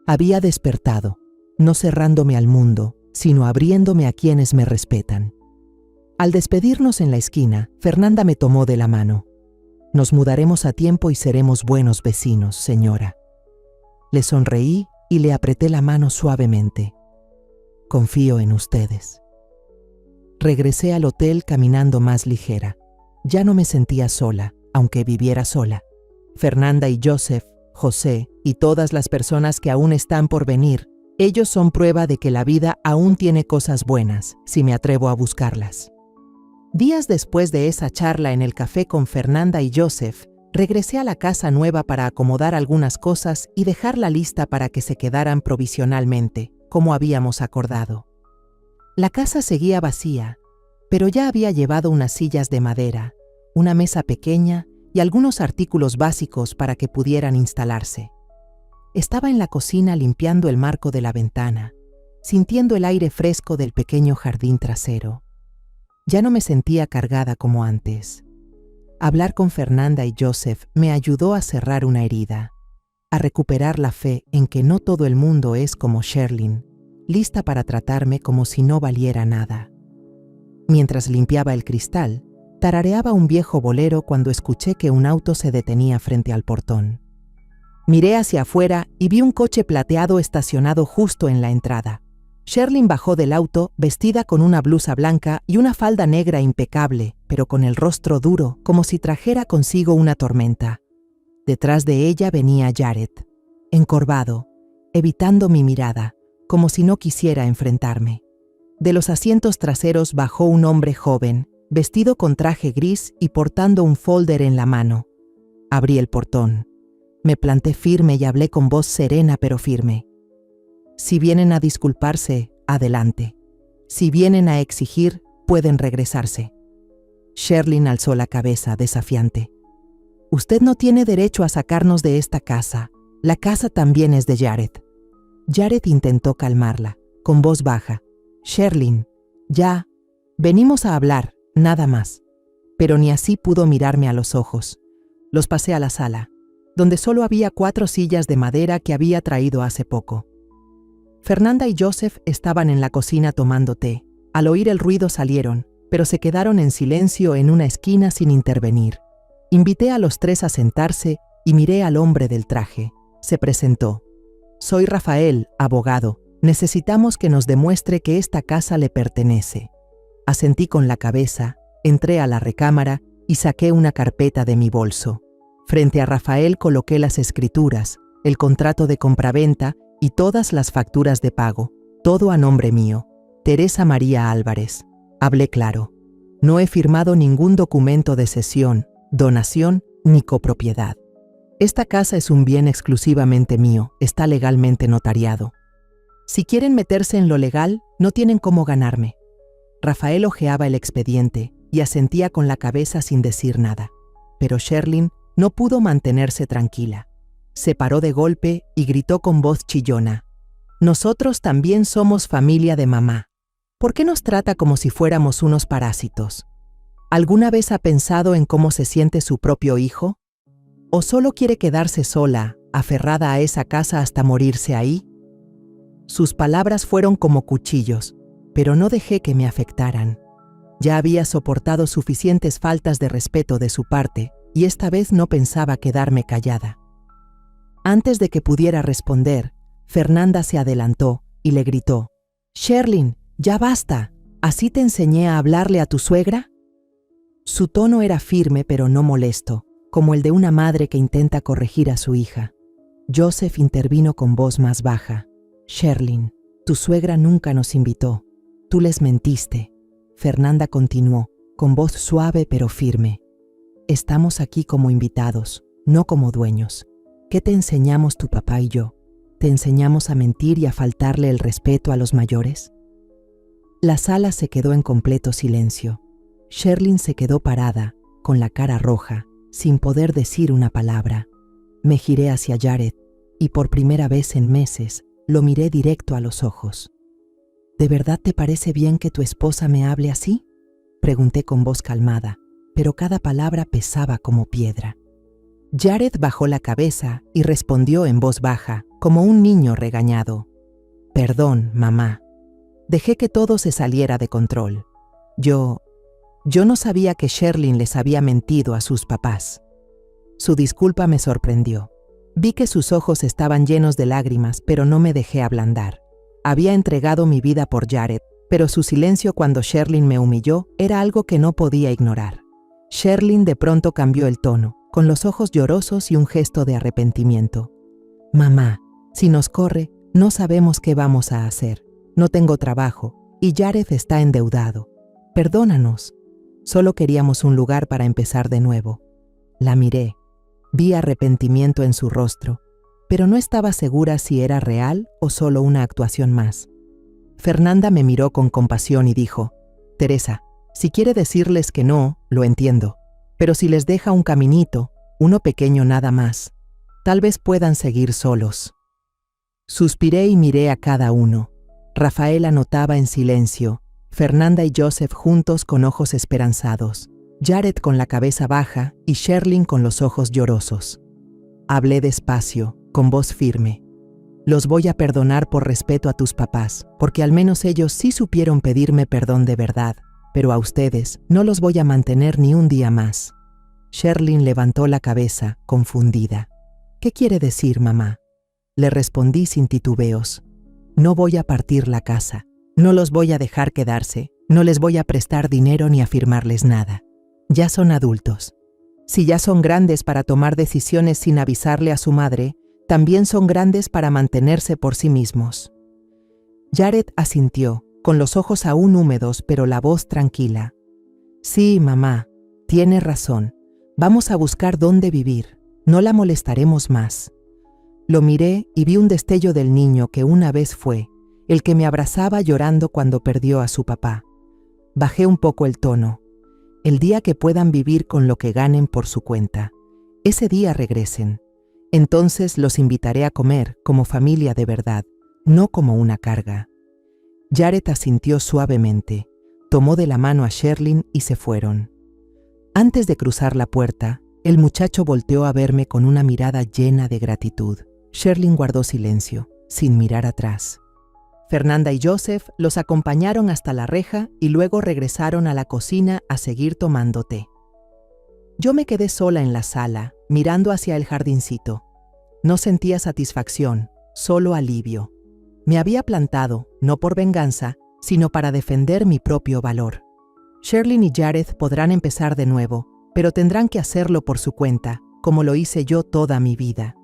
Había despertado, no cerrándome al mundo, sino abriéndome a quienes me respetan. Al despedirnos en la esquina, Fernanda me tomó de la mano. «Nos mudaremos a tiempo y seremos buenos vecinos, señora». Le sonreí y le apreté la mano suavemente. «Confío en ustedes». Regresé al hotel caminando más ligera. Ya no me sentía sola, aunque viviera sola. Fernanda y Joseph, José y todas las personas que aún están por venir, ellos son prueba de que la vida aún tiene cosas buenas, si me atrevo a buscarlas. Días después de esa charla en el café con Fernanda y Joseph, regresé a la casa nueva para acomodar algunas cosas y dejarla lista para que se quedaran provisionalmente, como habíamos acordado. La casa seguía vacía, pero ya había llevado unas sillas de madera, una mesa pequeña y algunos artículos básicos para que pudieran instalarse. Estaba en la cocina limpiando el marco de la ventana, sintiendo el aire fresco del pequeño jardín trasero. Ya no me sentía cargada como antes. Hablar con Fernanda y Joseph me ayudó a cerrar una herida, a recuperar la fe en que no todo el mundo es como Sherlyn, lista para tratarme como si no valiera nada. Mientras limpiaba el cristal, tarareaba un viejo bolero cuando escuché que un auto se detenía frente al portón. Miré hacia afuera y vi un coche plateado estacionado justo en la entrada. Sherlyn bajó del auto vestida con una blusa blanca y una falda negra impecable, pero con el rostro duro, como si trajera consigo una tormenta. Detrás de ella venía Jared, encorvado, evitando mi mirada, como si no quisiera enfrentarme. De los asientos traseros bajó un hombre joven, vestido con traje gris y portando un folder en la mano. Abrí el portón. Me planté firme y hablé con voz serena pero firme. Si vienen a disculparse, adelante. Si vienen a exigir, pueden regresarse. Sherlyn alzó la cabeza, desafiante. Usted no tiene derecho a sacarnos de esta casa. La casa también es de Jared. Jared intentó calmarla, con voz baja. Sherlyn, ya, venimos a hablar, nada más. Pero ni así pudo mirarme a los ojos. Los pasé a la sala, donde solo había 4 sillas de madera que había traído hace poco. Fernanda y Joseph estaban en la cocina tomando té. Al oír el ruido salieron, pero se quedaron en silencio en una esquina sin intervenir. Invité a los 3 a sentarse y miré al hombre del traje. Se presentó. Soy Rafael, abogado. Necesitamos que nos demuestre que esta casa le pertenece. Asentí con la cabeza, entré a la recámara y saqué una carpeta de mi bolso. Frente a Rafael coloqué las escrituras, el contrato de compraventa y todas las facturas de pago, todo a nombre mío, Teresa María Álvarez. Hablé claro. No he firmado ningún documento de cesión, donación ni copropiedad. Esta casa es un bien exclusivamente mío, está legalmente notariado. Si quieren meterse en lo legal, no tienen cómo ganarme. Rafael hojeaba el expediente y asentía con la cabeza sin decir nada. Pero Sherlyn no pudo mantenerse tranquila. Se paró de golpe y gritó con voz chillona. Nosotros también somos familia de mamá. ¿Por qué nos trata como si fuéramos unos parásitos? ¿Alguna vez ha pensado en cómo se siente su propio hijo? ¿O solo quiere quedarse sola, aferrada a esa casa hasta morirse ahí? Sus palabras fueron como cuchillos, pero no dejé que me afectaran. Ya había soportado suficientes faltas de respeto de su parte, y esta vez no pensaba quedarme callada. Antes de que pudiera responder, Fernanda se adelantó y le gritó: «Sherlyn, ya basta. ¿Así te enseñé a hablarle a tu suegra?» Su tono era firme pero no molesto, como el de una madre que intenta corregir a su hija. Joseph intervino con voz más baja. «Sherlyn, tu suegra nunca nos invitó. Tú les mentiste». Fernanda continuó, con voz suave pero firme. «Estamos aquí como invitados, no como dueños. ¿Qué te enseñamos tu papá y yo? ¿Te enseñamos a mentir y a faltarle el respeto a los mayores?» La sala se quedó en completo silencio. Sherlyn se quedó parada, con la cara roja, sin poder decir una palabra. Me giré hacia Jared y por primera vez en meses lo miré directo a los ojos. «¿De verdad te parece bien que tu esposa me hable así?», pregunté con voz calmada, pero cada palabra pesaba como piedra. Jared bajó la cabeza y respondió en voz baja, como un niño regañado. «Perdón, mamá. Dejé que todo se saliera de control. Yo no sabía que Sherlyn les había mentido a sus papás». Su disculpa me sorprendió. Vi que sus ojos estaban llenos de lágrimas, pero no me dejé ablandar. Había entregado mi vida por Jared, pero su silencio cuando Sherlyn me humilló era algo que no podía ignorar. Sherlyn de pronto cambió el tono, con los ojos llorosos y un gesto de arrepentimiento. Mamá, si nos corre, no sabemos qué vamos a hacer. No tengo trabajo y Jared está endeudado. Perdónanos. Solo queríamos un lugar para empezar de nuevo. La miré. Vi arrepentimiento en su rostro, pero no estaba segura si era real o solo una actuación más. Fernanda me miró con compasión y dijo: Teresa, si quiere decirles que no, lo entiendo, pero si les deja un caminito, uno pequeño nada más, tal vez puedan seguir solos. Suspiré y miré a cada uno. Rafael anotaba en silencio, Fernanda y Joseph juntos con ojos esperanzados, Jared con la cabeza baja y Sherlyn con los ojos llorosos. Hablé despacio, con voz firme. Los voy a perdonar por respeto a tus papás, porque al menos ellos sí supieron pedirme perdón de verdad, pero a ustedes no los voy a mantener ni un día más. Sherlyn levantó la cabeza, confundida. ¿Qué quiere decir, mamá? Le respondí sin titubeos. No voy a partir la casa. No los voy a dejar quedarse. No les voy a prestar dinero ni a firmarles nada. Ya son adultos. Si ya son grandes para tomar decisiones sin avisarle a su madre, también son grandes para mantenerse por sí mismos. Jared asintió, con los ojos aún húmedos pero la voz tranquila. Sí, mamá, tiene razón. Vamos a buscar dónde vivir. No la molestaremos más. Lo miré y vi un destello del niño que una vez fue, el que me abrazaba llorando cuando perdió a su papá. Bajé un poco el tono. El día que puedan vivir con lo que ganen por su cuenta, ese día regresen. Entonces los invitaré a comer como familia de verdad, no como una carga. Jared asintió suavemente, tomó de la mano a Sherlyn y se fueron. Antes de cruzar la puerta, el muchacho volteó a verme con una mirada llena de gratitud. Sherlyn guardó silencio, sin mirar atrás. Fernanda y Joseph los acompañaron hasta la reja y luego regresaron a la cocina a seguir tomando té. Yo me quedé sola en la sala, mirando hacia el jardincito. No sentía satisfacción, solo alivio. Me había plantado, no por venganza, sino para defender mi propio valor. Sherlyn y Jared podrán empezar de nuevo, pero tendrán que hacerlo por su cuenta, como lo hice yo toda mi vida.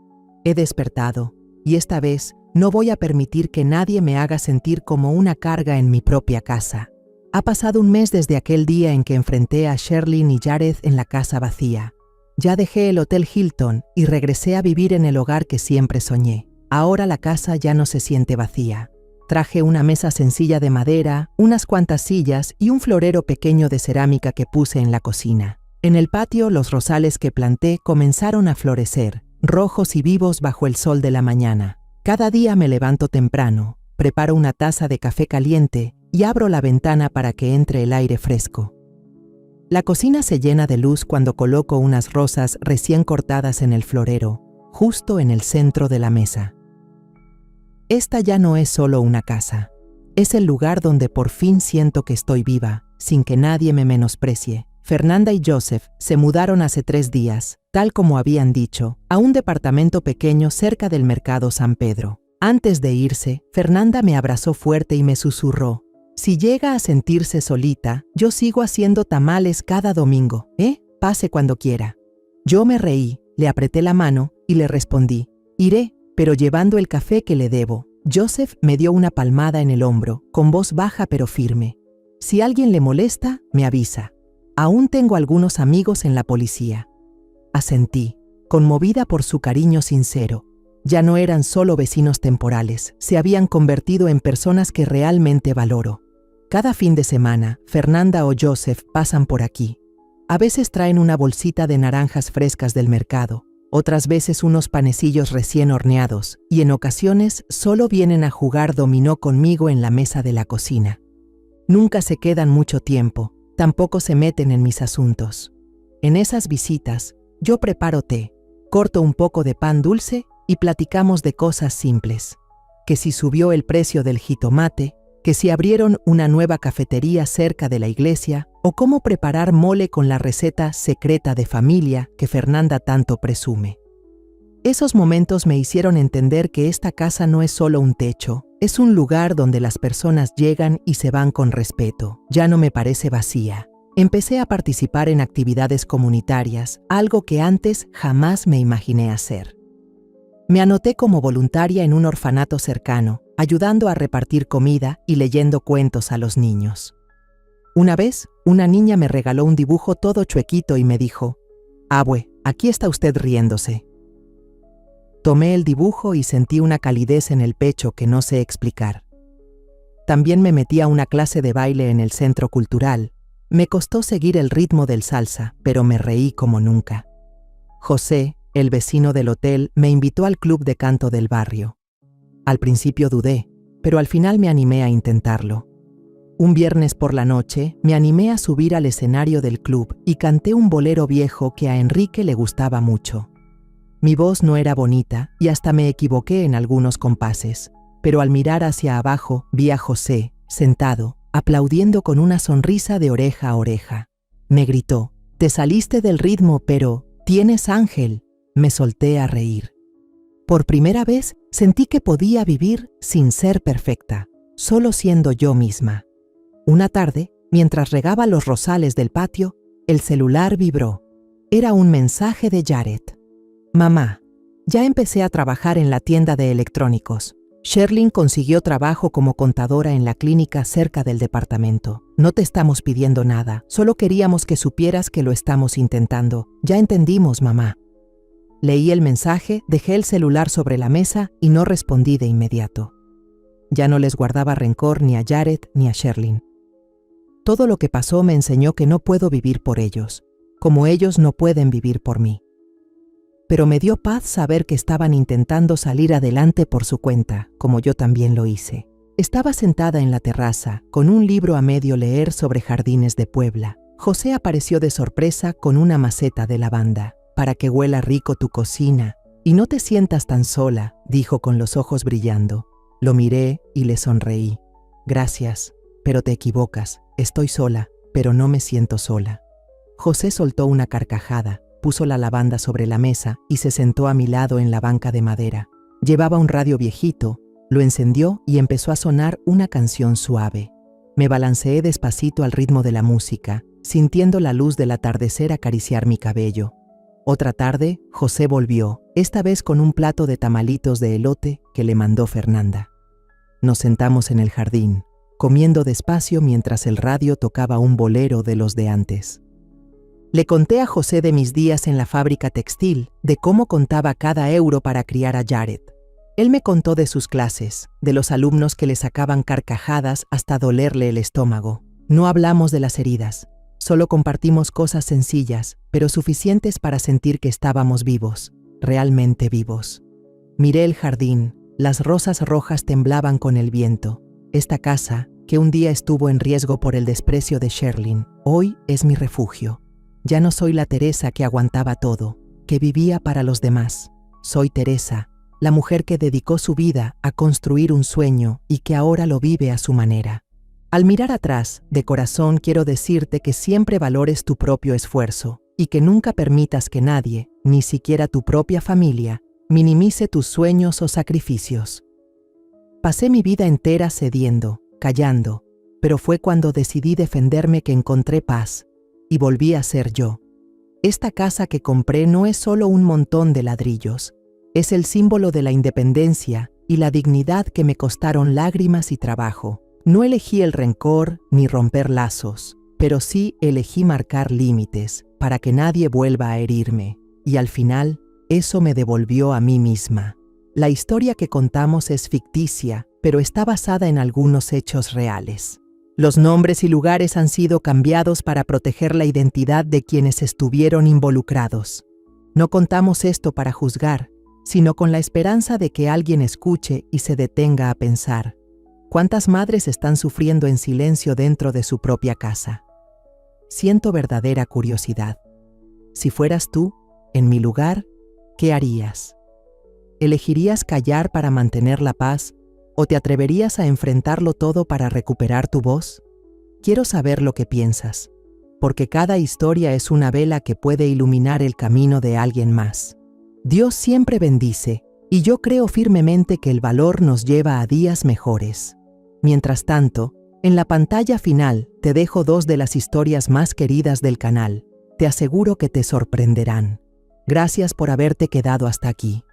He despertado, y esta vez no voy a permitir que nadie me haga sentir como una carga en mi propia casa. Ha pasado un mes desde aquel día en que enfrenté a Sherlyn y Jared en la casa vacía. Ya dejé el Hotel Hilton y regresé a vivir en el hogar que siempre soñé. Ahora la casa ya no se siente vacía. Traje una mesa sencilla de madera, unas cuantas sillas y un florero pequeño de cerámica que puse en la cocina. En el patio, los rosales que planté comenzaron a florecer, rojos y vivos bajo el sol de la mañana. Cada día me levanto temprano, preparo una taza de café caliente y abro la ventana para que entre el aire fresco. La cocina se llena de luz cuando coloco unas rosas recién cortadas en el florero, justo en el centro de la mesa. Esta ya no es solo una casa. Es el lugar donde por fin siento que estoy viva, sin que nadie me menosprecie. Fernanda y Joseph se mudaron hace 3 días, tal como habían dicho, a un departamento pequeño cerca del Mercado San Pedro. Antes de irse, Fernanda me abrazó fuerte y me susurró: si llega a sentirse solita, yo sigo haciendo tamales cada domingo, Pase cuando quiera. Yo me reí, le apreté la mano y le respondí: iré, pero llevando el café que le debo. Joseph me dio una palmada en el hombro, con voz baja pero firme. Si alguien le molesta, me avisa. Aún tengo algunos amigos en la policía. Asentí, conmovida por su cariño sincero. Ya no eran solo vecinos temporales, se habían convertido en personas que realmente valoro. Cada fin de semana, Fernanda o Joseph pasan por aquí. A veces traen una bolsita de naranjas frescas del mercado, otras veces unos panecillos recién horneados, y en ocasiones solo vienen a jugar dominó conmigo en la mesa de la cocina. Nunca se quedan mucho tiempo, tampoco se meten en mis asuntos. En esas visitas, yo preparo té, corto un poco de pan dulce y platicamos de cosas simples. Que si subió el precio del jitomate, que si abrieron una nueva cafetería cerca de la iglesia, o cómo preparar mole con la receta secreta de familia que Fernanda tanto presume. Esos momentos me hicieron entender que esta casa no es solo un techo, Es un lugar donde las personas llegan y se van con respeto. Ya no me parece vacía. Empecé a participar en actividades comunitarias, algo que antes jamás me imaginé hacer. Me anoté como voluntaria en un orfanato cercano, ayudando a repartir comida y leyendo cuentos a los niños. Una vez, una niña me regaló un dibujo todo chuequito y me dijo: «Abue, aquí está usted riéndose». Tomé el dibujo y sentí una calidez en el pecho que no sé explicar. También me metí a una clase de baile en el centro cultural. Me costó seguir el ritmo del salsa, pero me reí como nunca. José, el vecino del hotel, me invitó al club de canto del barrio. Al principio dudé, pero al final me animé a intentarlo. Un viernes por la noche, me animé a subir al escenario del club y canté un bolero viejo que a Enrique le gustaba mucho. Mi voz no era bonita y hasta me equivoqué en algunos compases, pero al mirar hacia abajo vi a José, sentado, aplaudiendo con una sonrisa de oreja a oreja. Me gritó: «Te saliste del ritmo, pero tienes ángel». Me solté a reír. Por primera vez sentí que podía vivir sin ser perfecta, solo siendo yo misma. Una tarde, mientras regaba los rosales del patio, el celular vibró. Era un mensaje de Jared. «Mamá, ya empecé a trabajar en la tienda de electrónicos. Sherlyn consiguió trabajo como contadora en la clínica cerca del departamento. No te estamos pidiendo nada, solo queríamos que supieras que lo estamos intentando. Ya entendimos, mamá». Leí el mensaje, dejé el celular sobre la mesa y no respondí de inmediato. Ya no les guardaba rencor ni a Jared ni a Sherlyn. Todo lo que pasó me enseñó que no puedo vivir por ellos, como ellos no pueden vivir por mí. Pero me dio paz saber que estaban intentando salir adelante por su cuenta, como yo también lo hice. Estaba sentada en la terraza, con un libro a medio leer sobre jardines de Puebla. José apareció de sorpresa con una maceta de lavanda. «Para que huela rico tu cocina y no te sientas tan sola», dijo con los ojos brillando. Lo miré y le sonreí. «Gracias, pero te equivocas. Estoy sola, pero no me siento sola». José soltó una carcajada, puso la lavanda sobre la mesa y se sentó a mi lado en la banca de madera. Llevaba un radio viejito, lo encendió y empezó a sonar una canción suave. Me balanceé despacito al ritmo de la música, sintiendo la luz del atardecer acariciar mi cabello. Otra tarde, José volvió, esta vez con un plato de tamalitos de elote que le mandó Fernanda. Nos sentamos en el jardín, comiendo despacio mientras el radio tocaba un bolero de los de antes. Le conté a José de mis días en la fábrica textil, de cómo contaba cada euro para criar a Jared. Él me contó de sus clases, de los alumnos que le sacaban carcajadas hasta dolerle el estómago. No hablamos de las heridas. Solo compartimos cosas sencillas, pero suficientes para sentir que estábamos vivos, realmente vivos. Miré el jardín, las rosas rojas temblaban con el viento. Esta casa, que un día estuvo en riesgo por el desprecio de Sherlyn, hoy es mi refugio. Ya no soy la Teresa que aguantaba todo, que vivía para los demás. Soy Teresa, la mujer que dedicó su vida a construir un sueño y que ahora lo vive a su manera. Al mirar atrás, de corazón quiero decirte que siempre valores tu propio esfuerzo y que nunca permitas que nadie, ni siquiera tu propia familia, minimice tus sueños o sacrificios. Pasé mi vida entera cediendo, callando, pero fue cuando decidí defenderme que encontré paz y volví a ser yo. Esta casa que compré no es solo un montón de ladrillos, es el símbolo de la independencia y la dignidad que me costaron lágrimas y trabajo. No elegí el rencor ni romper lazos, pero sí elegí marcar límites para que nadie vuelva a herirme, y al final, eso me devolvió a mí misma. La historia que contamos es ficticia, pero está basada en algunos hechos reales. Los nombres y lugares han sido cambiados para proteger la identidad de quienes estuvieron involucrados. No contamos esto para juzgar, sino con la esperanza de que alguien escuche y se detenga a pensar. ¿Cuántas madres están sufriendo en silencio dentro de su propia casa? Siento verdadera curiosidad. Si fueras tú, en mi lugar, ¿qué harías? ¿Elegirías callar para mantener la paz o te atreverías a enfrentarlo todo para recuperar tu voz? Quiero saber lo que piensas, porque cada historia es una vela que puede iluminar el camino de alguien más. Dios siempre bendice, Y yo creo firmemente que el valor nos lleva a días mejores. Mientras tanto, en la pantalla final te dejo 2 de las historias más queridas del canal. Te aseguro que te sorprenderán. Gracias por haberte quedado hasta aquí.